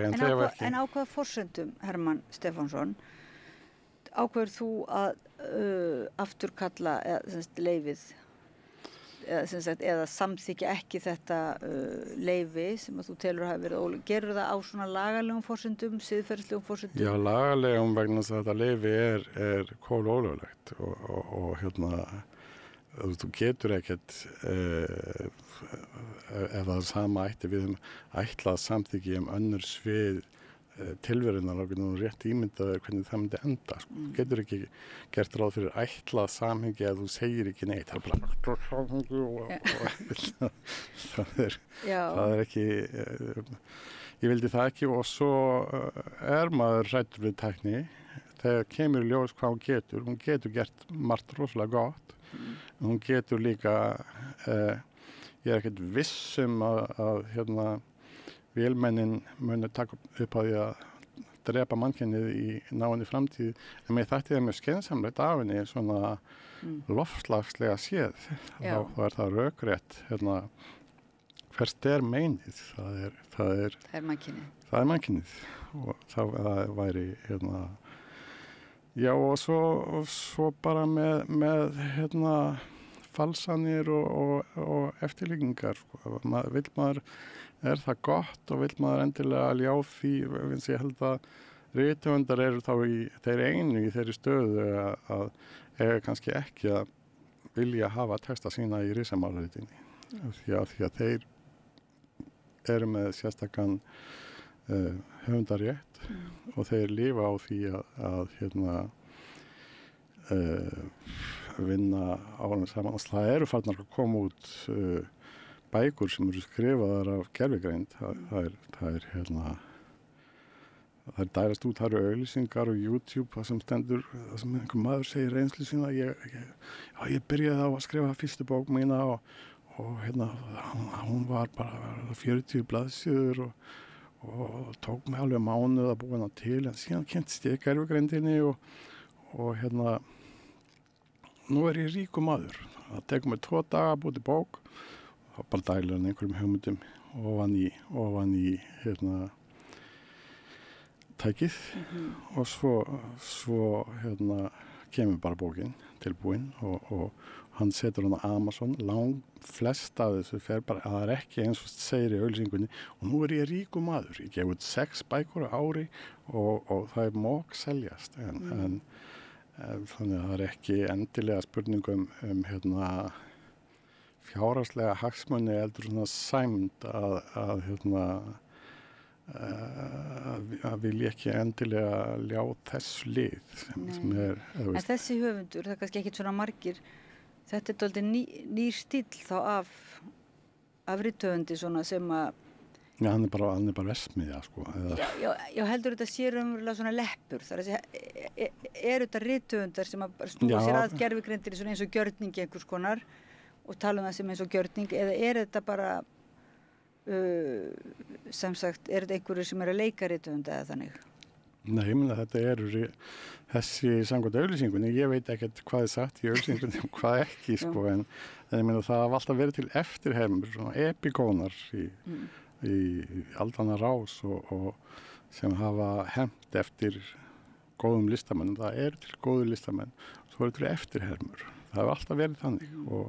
Speaker 3: en þau hafa ekki.
Speaker 2: En á hvaða forsendum, Hermann Stefánsson, ákveður þú að afturkalla leyfið eða samþykja ekki þetta leyfi sem að þú telur hafi verið ólöglegt? Gerur það á svona lagalegum forsendum, siðferðislegum forsendum?
Speaker 3: Já, lagalegum vegna þess að þetta leyfi er kólólöglegt og hérna þú getur ekkert ef það er sama ætti við ætlað samþykja önnur svið tilverunar og getur rétt ímyndaður hvernig það myndi enda. Sko. Getur ekki gert ráð fyrir ætlað samhengi að þú segir ekki neitt. Það er bara samhengi og það er ekki, ég vildi það ekki og svo maður hræddur við tækni. Þegar kemur í ljós hvað hún getur gert margt rosalega gott. Hún getur líka, ég ekkert viss að hérna, vélmennin muni taka upp á því að drepa mannkynið í náinni framtíð en mér þætti það mjög skynsamlegt af henni svona loftslagslega séð þá er það rökrétt hérna, hvert meinið það er mannkynið og það væri hérna já og svo bara með hérna falsanir og eftirlíkingar sko. Maður er það gott og vill maður endilega ljá því finnst ég held að rithöfundar eru þá þeir einu í þeirri stöðu að eiga kannski ekki að vilja hafa texta sína í risamálhaldinni því að þeir eru með sérstakann höfundarétt og þeir lifa á því að hérna vinna árum saman og það eru farnar að koma út bækur sem eru skrifaðar af gervigreind það er hérna það er dærast út, það eru auglýsingar og YouTube það sem stendur, það sem einhver maður segir reynslu sína ég byrjaði á að skrifa fyrstu bók mína og hérna hún var bara 40 blaðsíður og tók mig alveg mánuð að búa hana til en síðan kynntist ég gervigreindinni og hérna nú er ég ríkur maður það tekur mig 2 daga að búa til bók og bara dælir hann einhverjum hugmyndum ofan í hérna tækið og svo hérna kemur bara bókin tilbúin og hann setur hann á Amazon flest af þessu fer bara að það er ekki eins og segir í auglýsingunni og nú er ég ríkur maður ég gef út 6 bækur á ári og það er mók seljast en þannig að það er ekki endilega spurningum hérna fjárhagslega hagsmuni heldur svona sæmd að hérna að vilja ekki endilega ljá þessu lið sem
Speaker 2: en þessi höfundur, það er kannski ekkit svona margir þetta er dálítið nýr stíll þá af rithöfundi svona sem að
Speaker 3: já, hann er bara versmiðja sko
Speaker 2: já, heldur þetta sé raunverulega svona leppur þar að er þetta rithöfundar sem að snúa sér að gervigreindinni svona eins og gjörningi einhvers konar og tala það sem eins og gjörning eða er þetta bara sem sagt, er þetta einhverju sem er að leika rithöfunda eða þannig?
Speaker 3: Nei, ég meina þetta eru þessi samkvæmt auglýsingunni, ég veit ekkert hvað er sagt í auglýsingunni og hvað ekki sko en ég meina það hafa alltaf verið til eftirhermur, svona epikónar í aldana rás og sem hafa hent eftir góðum listamennum, það eru til góðu listamenn, svo eru til eftirhermur, það hefur alltaf verið þannig og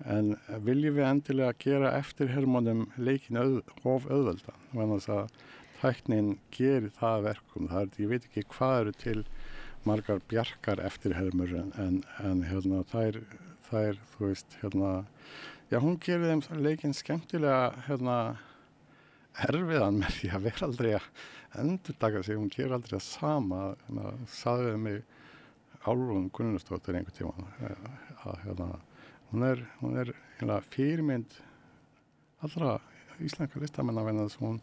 Speaker 3: En viljum við endilega gera eftirhermunum leikin of auðveldan, þannig að tæknin gerir það verkum. Ég veit ekki hvað eru til margar bjarkar eftirhermur en hérna, þær, þú veist, hérna, já, hún gerir þeim leikinn skemmtilega, hérna, erfiðan með því að vera aldrei að endurtaka sig, hún gerir aldrei það sama, hérna, sagði mig Álfrún Gunnlaugsdóttir einhvern tímann, að hérna, hún er hérna fyrirmynd allra íslenska listamenn að venna þess að hún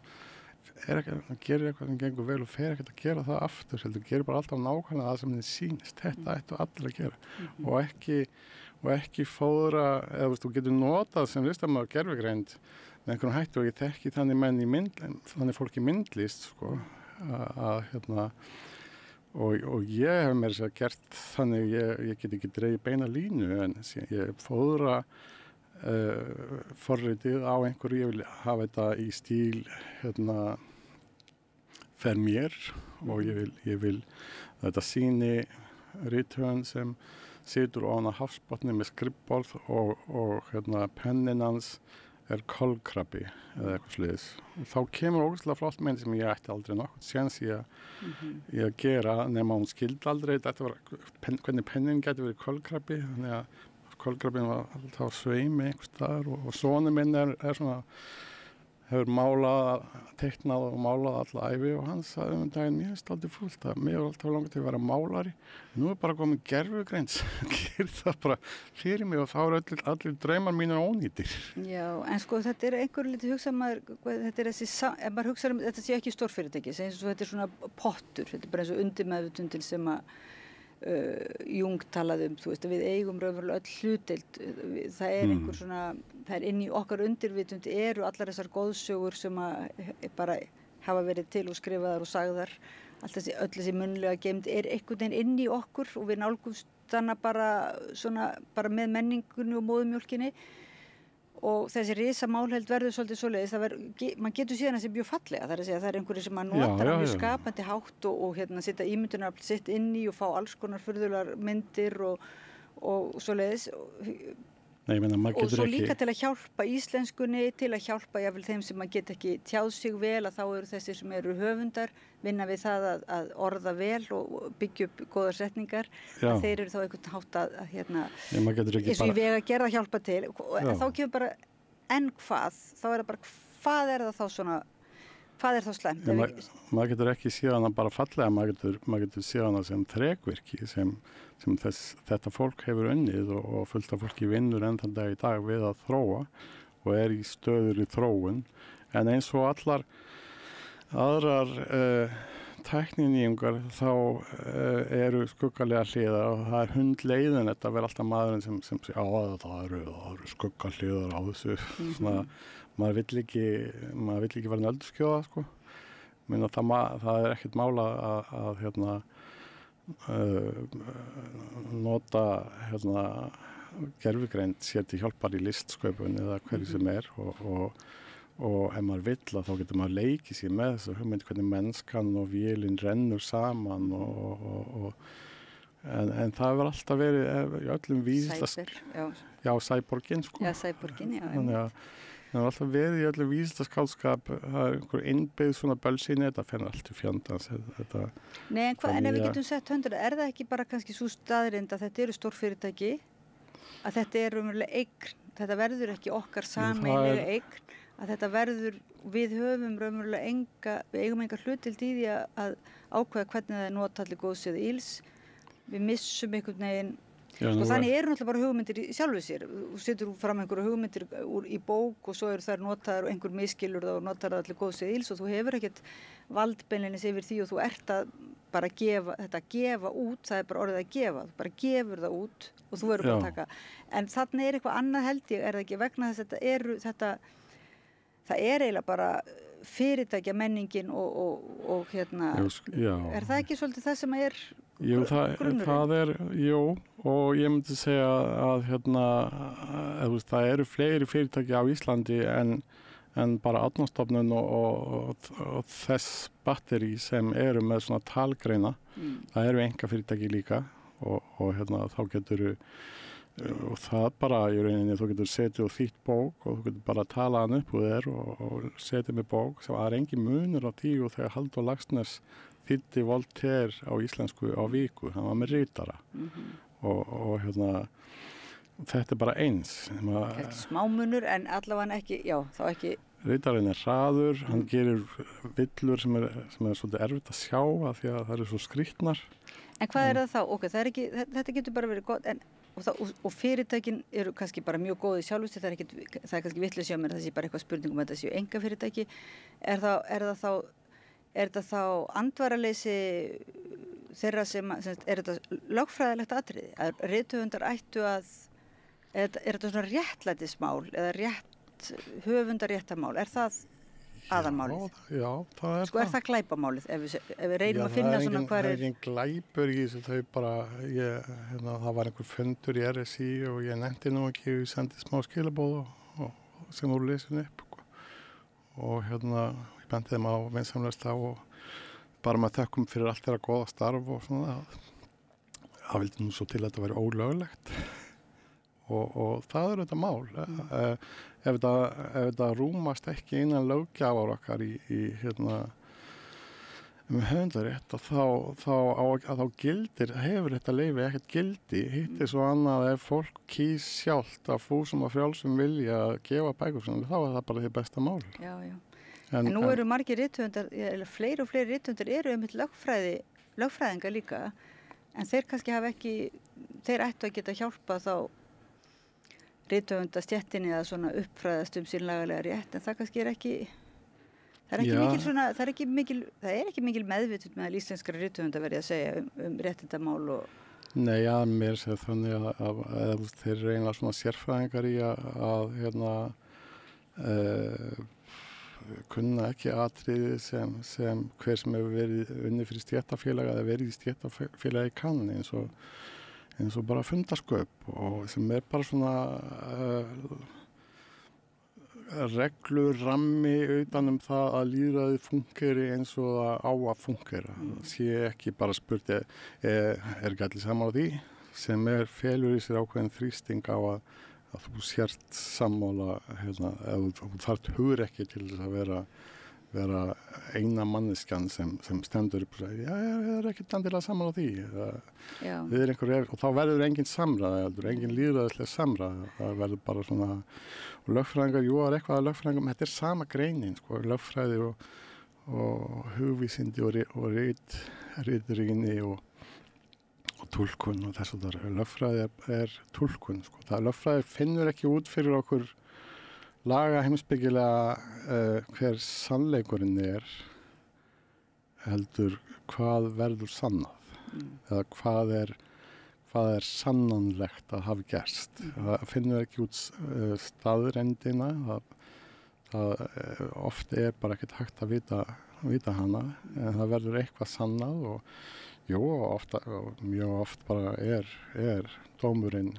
Speaker 3: gerir eitthvað sem gengur vel og fer ekkert að gera það aftur, heldur gerir bara alltaf nákvæmlega það sem þið sýnist, þetta ættu allir að gera og ekki fóðra, eða þú getur notað sem listamaður gervigreind með einhvern hættu og ég þekki þannig fólk í myndlist sko, að hérna og ég hef mér sér gert þannig ég get ekki dreigið beina línu en ég fóðra forritið á einhverju, ég vil hafa þetta í stíl hérna fer mér og ég vil þetta sýni rithöfund sem situr ofan á hafsbotni með skrifborð og hérna pennin hans kolkrabbi eða eitthvað sliðis. Þá kemur ógeðslega flott mynd sem ég ætti aldrei nokkuð séns í að gera nema hún skildi aldrei hvernig pennin gæti verið kolkrabbi, þannig að kolkrabbin var alltaf sveimi einhvers staðar og sonur minn er svona hefur málað, teiknað og málað alla ævi og hann sagði daginn, mér finnst aldrei fúlt að mér var alltaf langað til að vera málari nú bara komið gervigreind gerir það bara fyrir mig og þá allir draumar mínir ónýtir.
Speaker 2: Já, en sko þetta einhverju lítið hugsað maður, þetta þessi, ef maður hugsað þetta sé ekki stórfyrirtæki, eins og þetta svona pottur, þetta bara eins og undirmeðvitundin sem að Jung talaði þú veist að við eigum raunverulega öll hlutdeild, það einhver svona, það inn í okkar undirvitund eru allar þessar góðsögur sem að bara hafa verið til og skrifaðar og sagðar, öll þessi munnlega geymd einhvern veginn inn í okkur og við nálgumst hana bara með menningunni og móðumjólkinni og þessi risamálheld verður svolítið svoleiðis, maður getur síðan að sé mjög fallega, það að segja, það einhverjir sem maður notar á mjög skapandi hátt og hérna setja ímyndunarafl sitt inn í og fá alls konar furðulegar myndir og svoleiðis.
Speaker 3: Nei,
Speaker 2: og svo líka til að hjálpa íslenskunni, til að hjálpa jáfnvel þeim sem maður get ekki tjáð sig vel, að þá eru þessir sem eru höfundar, vinna við það að orða vel og byggja upp góðar setningar, að þeir eru þá einhvern hátt að hérna, eins og í vega gerða hjálpa til, og þá kemur bara en hvað, þá er það bara hvað er það þá svona, hvað er þá slæmt?
Speaker 3: Maður getur ekki séð hana bara fallega, maður getur séð hana sem þrekvirki sem þetta fólk hefur unnið og fullt af fólki vinnur enn þann dag í dag við að þróa og er í stöður í þróun en eins og allar aðrar tækninýjungar þá eru skuggalega hliðar og það er hundleiðin þetta að vera alltaf maðurinn sem segja það eru skuggahliðar á þessu svona, maður vill ekki vera nölduskjóða sko. Það er ekkert mála að hérna nota hérna gervigreind sér til hjálpar í listsköpun eða hverju sem er og ef maður vill að þá getur maður leikið sér með þessu hugmynd hvernig mennskan og vélinn rennur saman en það hefur alltaf verið í öllum Sæborgin sko.
Speaker 2: Já, Sæborgin, já.
Speaker 3: Þannig að það hefur alltaf verið í öllum vísindaskáldskap, það er einhver innbyggð svona bölsýni, þetta fennir allt til fjandans.
Speaker 2: Nei, en ef við getum sett höndur, er það ekki bara kannski svo staðreynd að þetta eru stórfyrirtæki, að þetta er raunverulega eign, þetta verður ekki okkar sameiginlega eign, að þetta verður, við höfum raunverulega við eigum enga hlutild í því að ákveða hvernig það er nota allir góðs eða íls, við missum einhvern veginn. Og þannig eru náttúrulega bara hugmyndir í sjálfu sér. Þú setur fram einhverju hugmyndir í bók og svo eru þær notaðar og einhver miskilur það og notar það allir góðs eða íls og þú hefur ekkert valdbeinleinis yfir því og þú ert að bara gefa út, það er bara orðið að gefa, þú bara gefur það út og þú verður bara að taka. En þannig er eitthvað annað held ég, er það ekki vegna þess að það er eiginlega bara fyrirtækja menningin og hérna, er það ekki svolítið það sem er grunnurinn?
Speaker 3: Og ég myndi segja að hérna, það eru fleiri fyrirtæki á Íslandi en bara Árnastofnun og þess batteri sem eru með svona talgreina. Það eru einkafyrirtæki líka og hérna, þá getur og það bara í rauninni, þú getur setið og þýtt bók og þú getur bara talað hann upp úr þér og setið með bók sem var engin munur á því og þegar Halldór Laxness þýddi Voltaire á íslensku á viku, hann var með ritara og hérna þetta bara eins.
Speaker 2: Þetta smámunur en allavega ekki, þá ekki.
Speaker 3: Ritarinn hraður, hann gerir villur sem er svolítið erfitt að sjá af því að það eru svo skrýtnar.
Speaker 2: En hvað það þá? Ok, þetta getur bara verið gott og fyrirtækin eru kannski bara mjög góði sjálfust, það er kannski vitlaust hjá mér, það sé bara eitthvað spurning að þetta séu einkafyrirtæki. Er þetta þá andvaraleysi þeirra er þetta lögfræðilegt atriði? Að rithöfundar ættu að er þetta svona réttlætismál eða höfundaréttarmál, er það aðalmálið?
Speaker 3: Já, það er
Speaker 2: það. Er það glæpamálið ef við reynum að finna svona hvað
Speaker 3: það er engin glæpur í þessu, þau bara, það var einhver fundur í RSI og ég nefndi nú ekki, ég sendi smá skilabóð og sem voru lesin upp og ég bendi þeim á vinsamlega og bara með þökkum fyrir allt þeirra góða starf og svona, það vildi nú svo til að þetta væri ólöglegt. Og það er þetta mál. Ef þetta rúmast ekki innan löggjafar okkar í höfundarétt þá gildir, hefur þetta leyfi ekkert gildi. Hitt er svo annað ef fólk kýs sjálft að fúsum og frjálsum vilja að gefa bækur þá er það bara því besta mál.
Speaker 2: Já. En nú eru margir rithöfundar, fleiri og fleiri rithöfundar eru einmitt lögfræðingar líka, en þeir kannski hafa ekki, þeir ættu að geta hjálpað þá rithöfundastéttinni að svona uppfræðast sín lagalega rétt, en það kannski er ekki mikil meðvitund með íslenskra rithöfunda verið að segja réttindamál og...
Speaker 3: Nei, mér sé þannig að þeir reyna svona sérfræðingar í að kunna ekki atriði sem hver sem hefur verið unni fyrir stéttarfélag eða verið í stéttarfélagi kann eins og bara fundarsköp og sem er bara svona reglur, rammi utan það að lýðræði fúnkeri eins og það á að fúnkera. Sé ekki bara spurt er ekki allir saman á því sem felur í sér ákveðin þrýsting á að þú sért sammála eða þú þarft hugur ekki til þess að vera eina manneskjan sem stendur upp og segir, ég er ekki endilega sammála því. Og þá verður engin samræða, engin lýðræðislega samræða. Það verður bara svona, og lögfræðingar, það er eitthvað að lögfræðingum, þetta er sama greinin, lögfræði og hugvísindi og ritrýni og túlkun og þess að það lögfræði er túlkun. Lögfræði finnur ekki út fyrir okkur laga heimspekilega hver sannleikurinn heldur hvað verður sannað eða hvað er sannanlegt að hafa gerst. Það finnur ekki út staðrendina, það oft bara ekkert hægt að vita hana, en það verður eitthvað sannað og mjög oft bara er dómurinn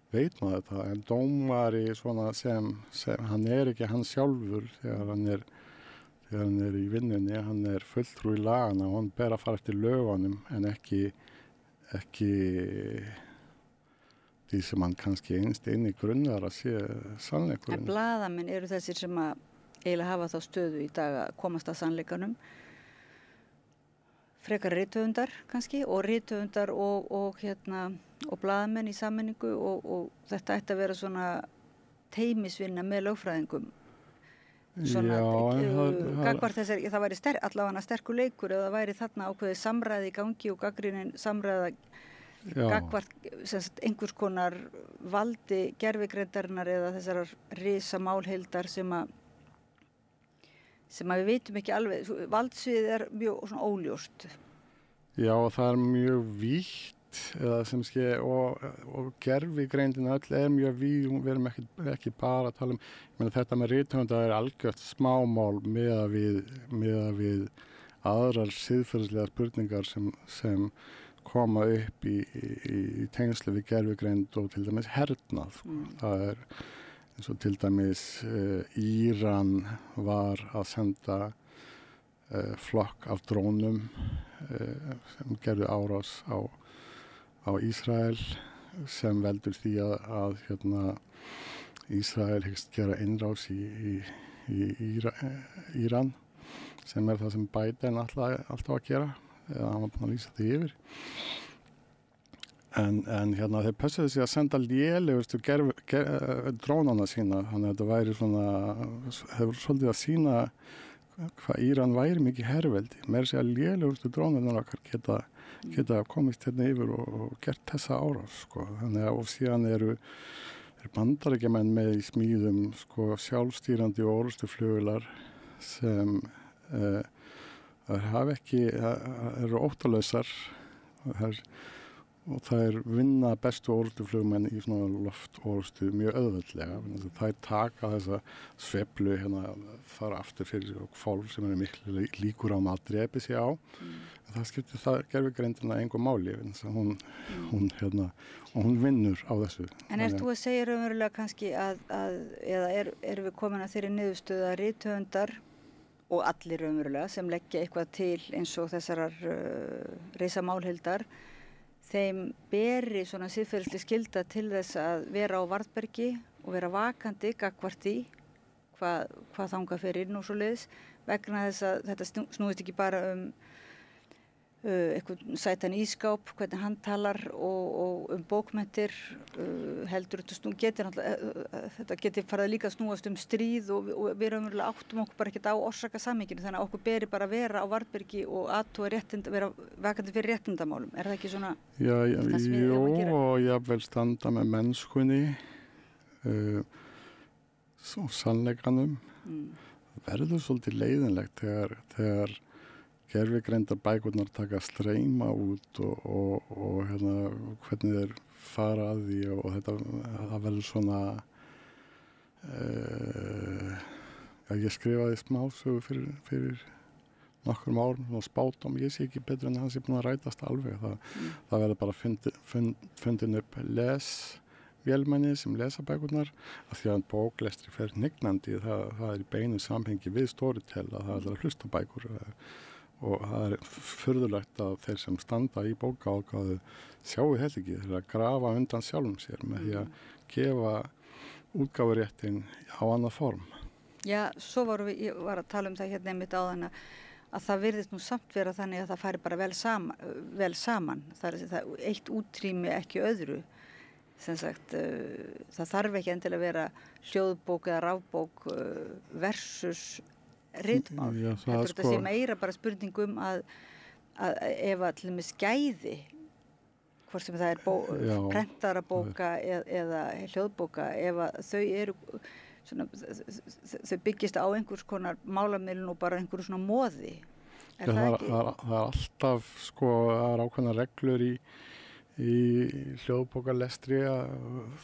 Speaker 3: veit maður þetta, en dómari svona sem hann er ekki hann sjálfur þegar hann er í vinnunni, hann er fulltrúi lagana og hann ber að fara eftir lögunum en ekki því sem hann kannski einst inn í grunnar að sé sannleikurinn.
Speaker 2: En blaðamenn eru þessir sem að eiginlega hafa þá stöðu í dag að komast að sannleikanum, frekar rithöfundar kannski og rithöfundar og blaðamenn í sammenningu og þetta ætti að vera svona teymisvinna með lögfræðingum svona gagvart þessar, það væri allavega sterkur leikur eða það væri þarna ákveðið samræði í gangi og gagnrýnin samræða gagvart einhvers konar valdi gervigreindarinnar eða þessar risamálheildar sem við veitum ekki alveg, valdsvið er mjög svona óljóst.
Speaker 3: Já, það er mjög vítt eða sem sé og gervigreindin öll mjög víð, við erum ekki bara að tala þetta með rithöfunda algjört smámál meðað við aðrar siðferðislegar spurningar sem koma upp í tengslu við gervigreind og til dæmis hernað. Það eins og til dæmis Íran var að senda flokk af drónum sem gerðu árás á Ísrael sem veldur því að Ísrael hyggst gera innrás í Íran sem það sem Biden alltaf að gera eða hann var búin að lýsa því yfir en þeir passuðu sig að senda lélegustu drónana sína þannig að þetta væri hefur svolítið að sína hvað Íran væri mikið herveldi meira að segja lélegustu drónarnir okkar geta komist hérna yfir og gert þessa árás sko. Þannig að og síðan eru Bandaríkjamenn með í smíðum sko, sjálfstýrandi og orrustuflugvélar sem eru óttalausar og það vinna bestu orrustuflugmenn í svona loftorrustu mjög auðveldlega. Það taka þessa sveiflu fara aftur fyrir sig og hvolf sem miklu líkur á að drepi sig á. Það skiptir gervigreindina engu máli. Hún vinnur á þessu.
Speaker 2: En þú að segja raunverulega kannski eða erum við komin að þeirri niðurstöðu að rithöfundar og allir raunverulega sem leggja eitthvað til eins og þessarar reisa málhildar þeim beri svona siðferðisleg skylda til þess að vera á varðbergi og vera vakandi gagnvart því hvað þangað fer inn og svoleiðis vegna þess að þetta snúist ekki bara eitthvað sætan ískáp, hvernig hann talar og bókmenntir heldur þetta geti farið líka að snúast stríð og við raunverulega áttum okkur bara ekkert á orsakasamhenginu þannig að okkur beri bara að vera á varðbergi og vera vakandi fyrir réttindamálum. Er það ekki svona?
Speaker 3: Jú, og jafnvel standa með mennskunni sannleikanum. Verður svolítið leiðinlegt þegar gervigreindar bækurnar taka streyma út og hvernig þeir fara að því og það verður svona ég skrifaði smásögu fyrir nokkrum árum og spátum, ég sé ekki betur en hann sé búin að rætast alveg það verður bara fundin upp vélmenni sem lesa bækurnar af því að bóklestri fer hnignandi það í beinu samhengi við Storytel að það að hlusta bækur og það furðulegt að þeir sem standa í bókaútgáfu sjáu þetta ekki, þeir að grafa undan sjálfum sér með því að gefa útgáfuréttin á annað form.
Speaker 2: Já, svo ég var að tala það hérna einmitt áðan að það virðist nú samt vera þannig að það færi bara vel saman. Það eitt útrými ekki öðru. Sem sagt, það þarf ekki endilega að vera hljóðbók eða rafbók versus ritmál. Þetta sé meira bara spurning að ef til dæmis gæði hvort sem það prentara bóka eða hljóðbóka ef þau eru svona, þau byggist á einhvers konar málamiðlun og bara einhverju svona móði.
Speaker 3: Það er alltaf það er ákveðna reglur í hljóðbókarlestri að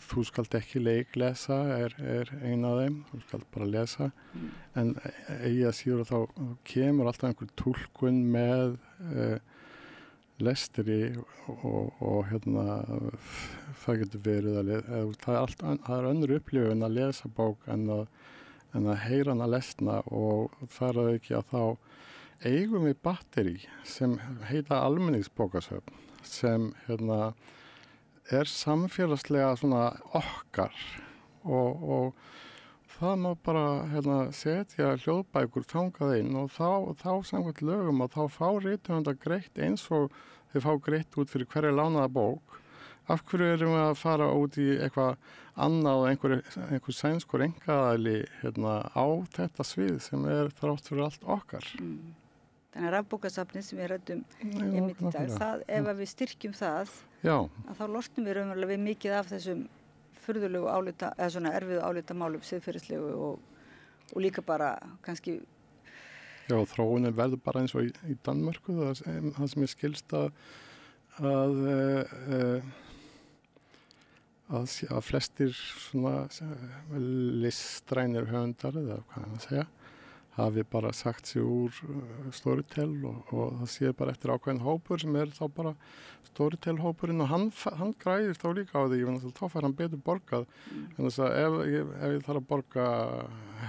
Speaker 3: þú skalt ekki leiklesa er ein af þeim, þú skalt bara lesa en eigi að síður þá kemur alltaf einhver túlkun með lestri og það getur verið það er önnur upplifun að lesa bók en að heyra hana lesna og þar að ekki að þá eigum við batteri sem heita almenningsbókasöfn sem er samfélagslega svona okkar og það má bara setja hljóðbækur þangað inn og þá samkvæmt lögum og þá fá rithöfundar greitt eins og þau fá greitt út fyrir hverja lánaða bók. Af hverju erum við að fara út í eitthvað annað og einhver sænskur einkaaðili á þetta svið sem þrátt fyrir allt okkar.
Speaker 2: Þannig að rafbókasafnið sem við ræddum einmitt í dag, ef við styrkjum það, að þá losnum við raunverulega við mikið af þessum furðulegu eða svona erfiðu álitamálum siðferðislegu og líka bara kannski...
Speaker 3: Já, þróunin verður bara eins og í Danmörku, það sem ég skilst að flestir svona listrænir höfundar, eða hvað að segja, hafi bara sagt sig úr Storytel og það sé bara eftir ákveðin hópur sem þá bara Storytel-hópurinn og hann græðir þá líka á því, þá fær hann betur borgað. En þess að ef ég þarf að borga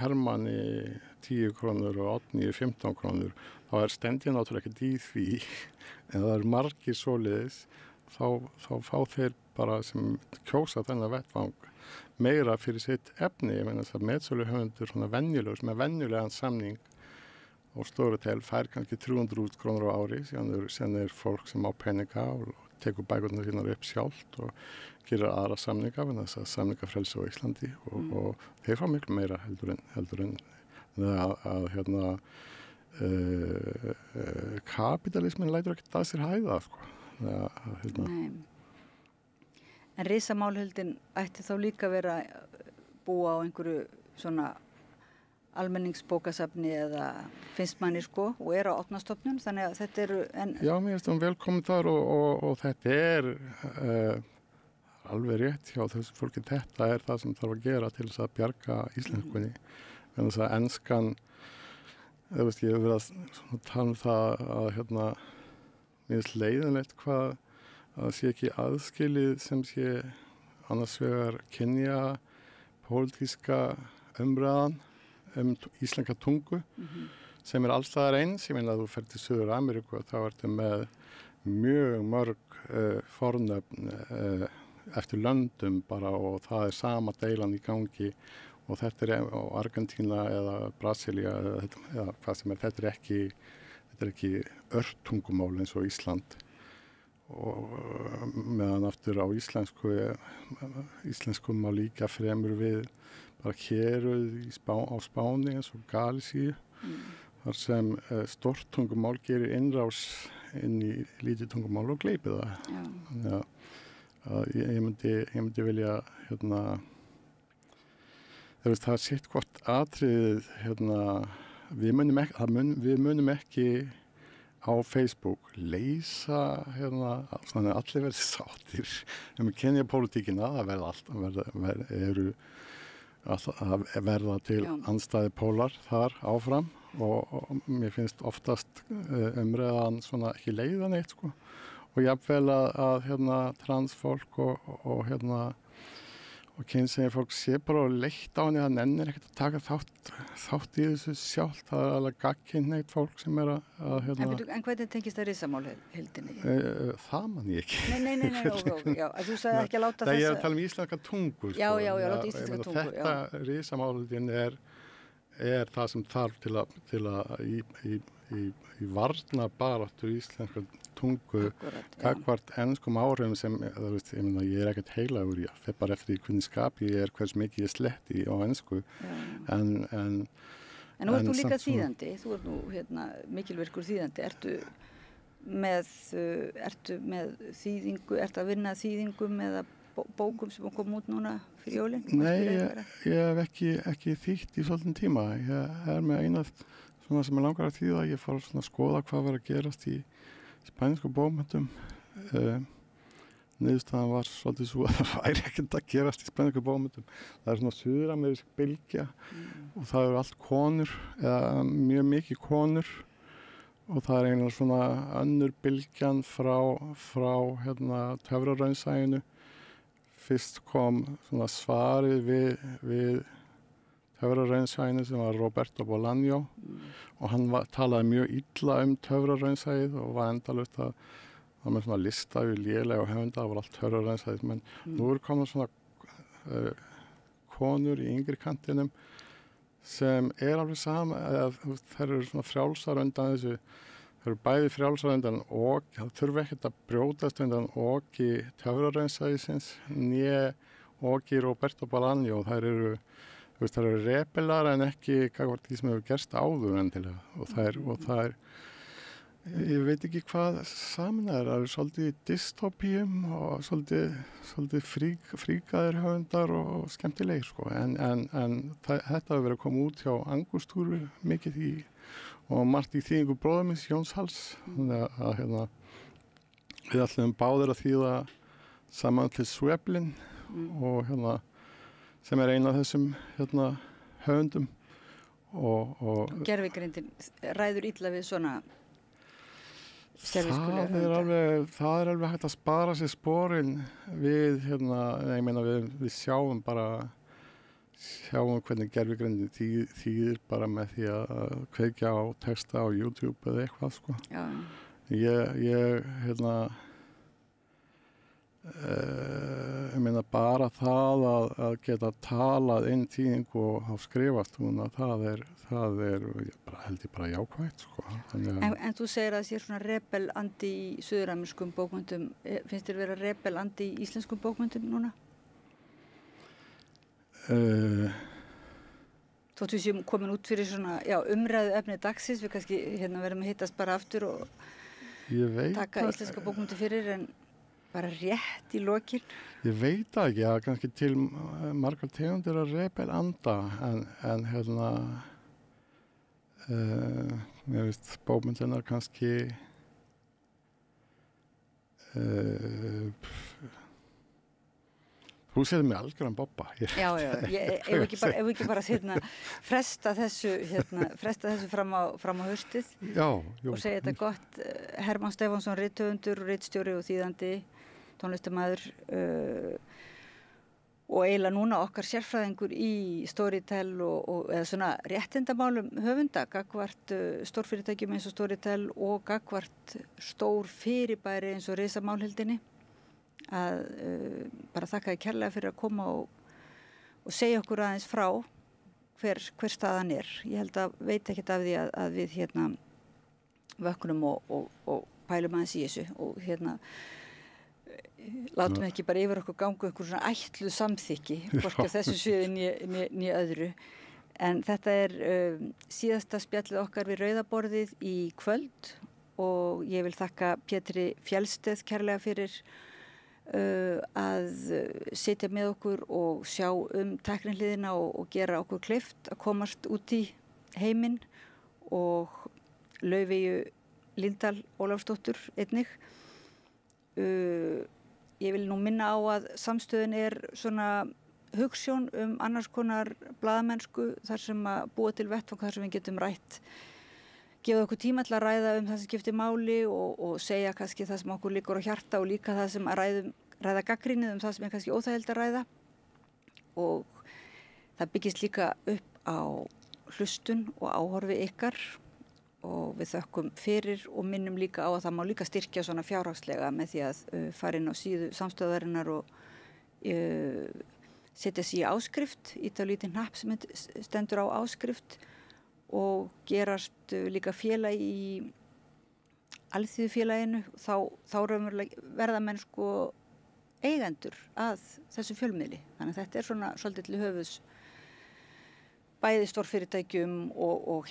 Speaker 3: Hermanni 10 krónur og Árni 15 krónur, þá stend ég náttúrulega ekkert í því, en það margir svoleiðis, þá fá þeir bara sem kjósa þennan vettvang meira fyrir sitt efni. Ég meina þess að metsöluhöfundur svona venjulegur, sem venjulegan samning og stóru til fær kannski 300.000 krónur á ári, síðan fólk sem á peninga og tekur bækurnar sínar upp sjálft og gerir aðra samninga, þess að samningafrelsi á Íslandi og þeir fá miklu meira heldur en að kapitalismin lætur ekkert að sér hæða, sko.
Speaker 2: Nei. En risamálhöldin ætti þá líka vera búa á einhverju svona almenningsbókasafni eða finnst manni, sko, og á Árnastofnun, þannig að þetta eru...
Speaker 3: Já, mér finnst velkomin þar og þetta alveg rétt hjá þessu fólki. Þetta það sem þarf að gera til þess að bjarga íslenskunni. En þess að enskan, ég hef verið að tala það að mér finnst leiðinlegt hvað að sé ekki aðskilið sem sé annars vegar kynja pólitíska umræðan íslenska tungu sem alls staðar eins. Ég meina að þú fer til Suður Ameríku og þá ertu með mjög mörg fornöfn eftir löndum bara og það sama deilan í gangi og þetta á Argentína eða Brasilia eða hvað sem þetta ekki örtungumál eins og Ísland og meðan aftur á íslensku má líka fremur við bara héruð á Spáni eins og Galísíu þar sem stórt tungumál gerir innrás inn í lítið tungumál og gleypir það. Þannig að ég myndi vilja það sitt hvort atriðið við munum ekki á Facebook leysa svona allir verið sáttir við kynjapólitíkina það verða til andstæði pólar þar áfram og mér finnst oftast umræðan svona ekki leiða neitt, sko, og jafnvel að transfólk og kynsegin fólk sé bara leitt á henni að nennir ekkert að taka þátt í þessu sjálft. Það alveg gagnkynhneigt fólk sem að
Speaker 2: En hvernig tengist það risamálheildinni?
Speaker 3: Það man ég ekki.
Speaker 2: Nei, já, þú sagði ekki að láta þess
Speaker 3: að... Ég að tala íslenska tungu.
Speaker 2: Já, láta íslenska tungu.
Speaker 3: Þetta risamálheildin það sem þarf til að í varnarbaráttu íslenska tungu gagnvart enskum áhrifum sem, ég ekkert heilagur í það bara eftir hvernig skap ég hvers mikið ég sletti á ensku en
Speaker 2: nú ert þú líka þýðandi, þú ert nú mikilvirkur þýðandi, ertu með þýðingu, ertu að vinna þýðingum eða bókum sem kom út núna fyrir jólin?
Speaker 3: Nei, ég hef ekki þýtt í svolítinn tíma, ég með einað svona sem ég langar að þýða, ég fór svona að skoða hvað var að gerast í spænsku bókmenntum. Niðurstaðan var svolítið svo að það væri ekkert að gerast í spænsku bókmenntum. Það svona suðuramerísk bylgja og það eru allt konur, eða mjög mikið konur og það eiginlega svona önnur bylgjan frá töfraraunsæginu. Fyrst kom svona svarið við töfraraunsæginu sem var Roberto Bolaño og hann talaði mjög illa töfraraunsægið og var endalaust að það með svona lista yfir lélega höfunda, það var allt töfraraunsægið, men nú komið svona konur í yngri kantinum sem alveg sama, þær eru svona frjálsar undan þessu, þær eru bæði frjálsar undan og það þurfi ekkert að brjótast undan og í töfraraunsægisins og í Roberto Bolaño og þær eru rebelar en ekki gagvart því sem hefur gerst áður endilega og það er ég veit ekki hvað saman það er svolítið dystopíum og svolítið fríkaðir höfundar og skemmtilegir, sko, en þetta hefur verið að koma út hjá Angústúru mikið og margt í þýðingu bróður minns Jóns Hals, þannig að við ætlum báðir að þýða saman til Sveblin og sem eina af þessum höfundum og
Speaker 2: gervigreindin ræður illa við svona
Speaker 3: það er alveg hægt að spara sér sporin við ég meina við sjáum hvernig gervigreindin þýðir bara með því að kveikja á texta á YouTube eða eitthvað, sko. Já. Ég Ég meina bara það að geta talað inn þýðingu og hafa skrifast hún að það er held ég bara jákvætt sko.
Speaker 2: En þú segir að það sé svona rebelandi í suðuramerískum bókmyndum, finnst þér vera rebelandi í íslenskum bókmyndum núna? Þótt við séum komin út fyrir svona umræðu efni dagsins, við kannski verðum að hittast bara aftur og taka íslenska bókmyndu fyrir en bara rétt í lokin.
Speaker 3: Ég veit ekki, það kannski til margar tegundir að rebelanda en mér finnst bókmyndunar kannski þú segir mig algjörðan bobba.
Speaker 2: Já, ef við ekki bara fresta þessu fram á haustið og segja þetta gott. Hermann Stefánsson, rithöfundur, ritstjóri og þýðandi, tónlistarmaður og eiginlega núna okkar sérfræðingur í Storytel eða svona réttindamálum höfunda gagnvart stórfyrirtækjum eins og Storytel og gagnvart stór fyrirbæri eins og risamálhildinni. Að bara þakka þér kærlega fyrir að koma og segja okkur aðeins frá hver staðan er. Ég held að veit ekkert af því að við vöknum og pælum aðeins í þessu og látum ekki bara yfir okkur gangu einhver svona ætluð samþykki, hvorki á þessu sviði né öðru. En þetta er síðasta spjallið okkar við rauðaborðið í kvöld og ég vil þakka Pétri Fjellsteð kærlega fyrir að sitja með okkur og sjá tæknihliðina og gera okkur kleift að komast út í heiminn og Laufeyju Líndal Ólafsdóttur einnig. Ég vil nú minna á að samstöðin er svona hugsjón annars konar blaðamennsku þar sem að búa til vettvang þar sem við getum gefa okkur tíma til að ræða það sem skiptir máli og segja kannski það sem okkur liggur á hjarta og líka það sem að ræða gagnrýnið það sem er kannski óþægilegt að ræða og það byggist líka upp á hlustun og áhorfi ykkar og við þökkum fyrir og minnum líka á að það má líka styrkja svona fjárhagslega með því að fara inn á síðu samstöðarinnar og setja sig í áskrift, íta lítinn hnapp sem stendur á áskrift og gerast líka félag í alþýðufélaginu, þá verða menn sko eigendur að þessu fjölmiðli. Þannig að þetta er svona svolítið til höfuðs bæði stórfyrirtækjum og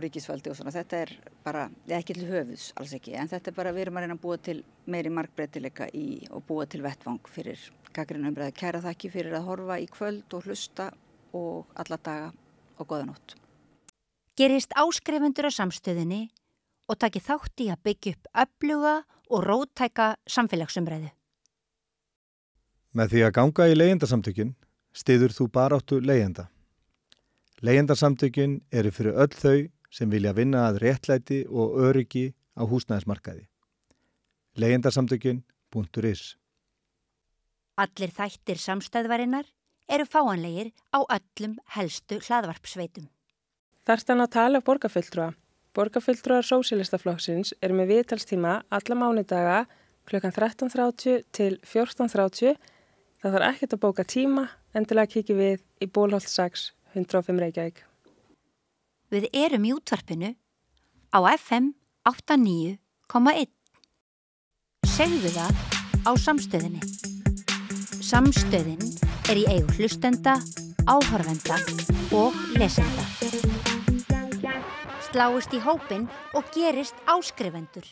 Speaker 2: ríkisvaldi og svona. Þetta er bara, ekki til höfuðs, alls ekki, en þetta er bara, við erum að reyna að búa til meiri margbreytileika og búa til vettvang fyrir gagnrýna umræðu. Kæra þakki fyrir að horfa í kvöld og hlusta og alla daga og góða nótt.
Speaker 4: Gerist áskrifendur á samstöðinni og taki þátt í að byggja upp öfluga og róttæka samfélagsumræðu.
Speaker 5: Með því að ganga í leigjendasamtökin styður þú baráttu leigjenda. Leigjendasamtökin eru fyrir öll þau sem vilja vinna að réttlæti og öryggi á húsnæðismarkaði. Leigjendasamtökin.is
Speaker 4: Allir þættir samstæðvarinnar eru fáanlegir á öllum helstu hlaðvarpsveitum.
Speaker 6: Þarftan að tala borgarfulltrúa. Borgarfulltrúar Sósíalistaflokksins eru með viðtalstíma alla mánudaga klukkan 13:30 til 14:30. Það þarf ekkert að bóka tíma, endilega kíkja við í Bólholt 6, 105 Reykjavík.
Speaker 4: Við erum í útvarpinu á FM 89,1. Segðu það á samstöðinni. Samstöðin er í eigu hlustenda, áhorfenda og lesenda. Sláist í hópinn og gerist áskrifendur.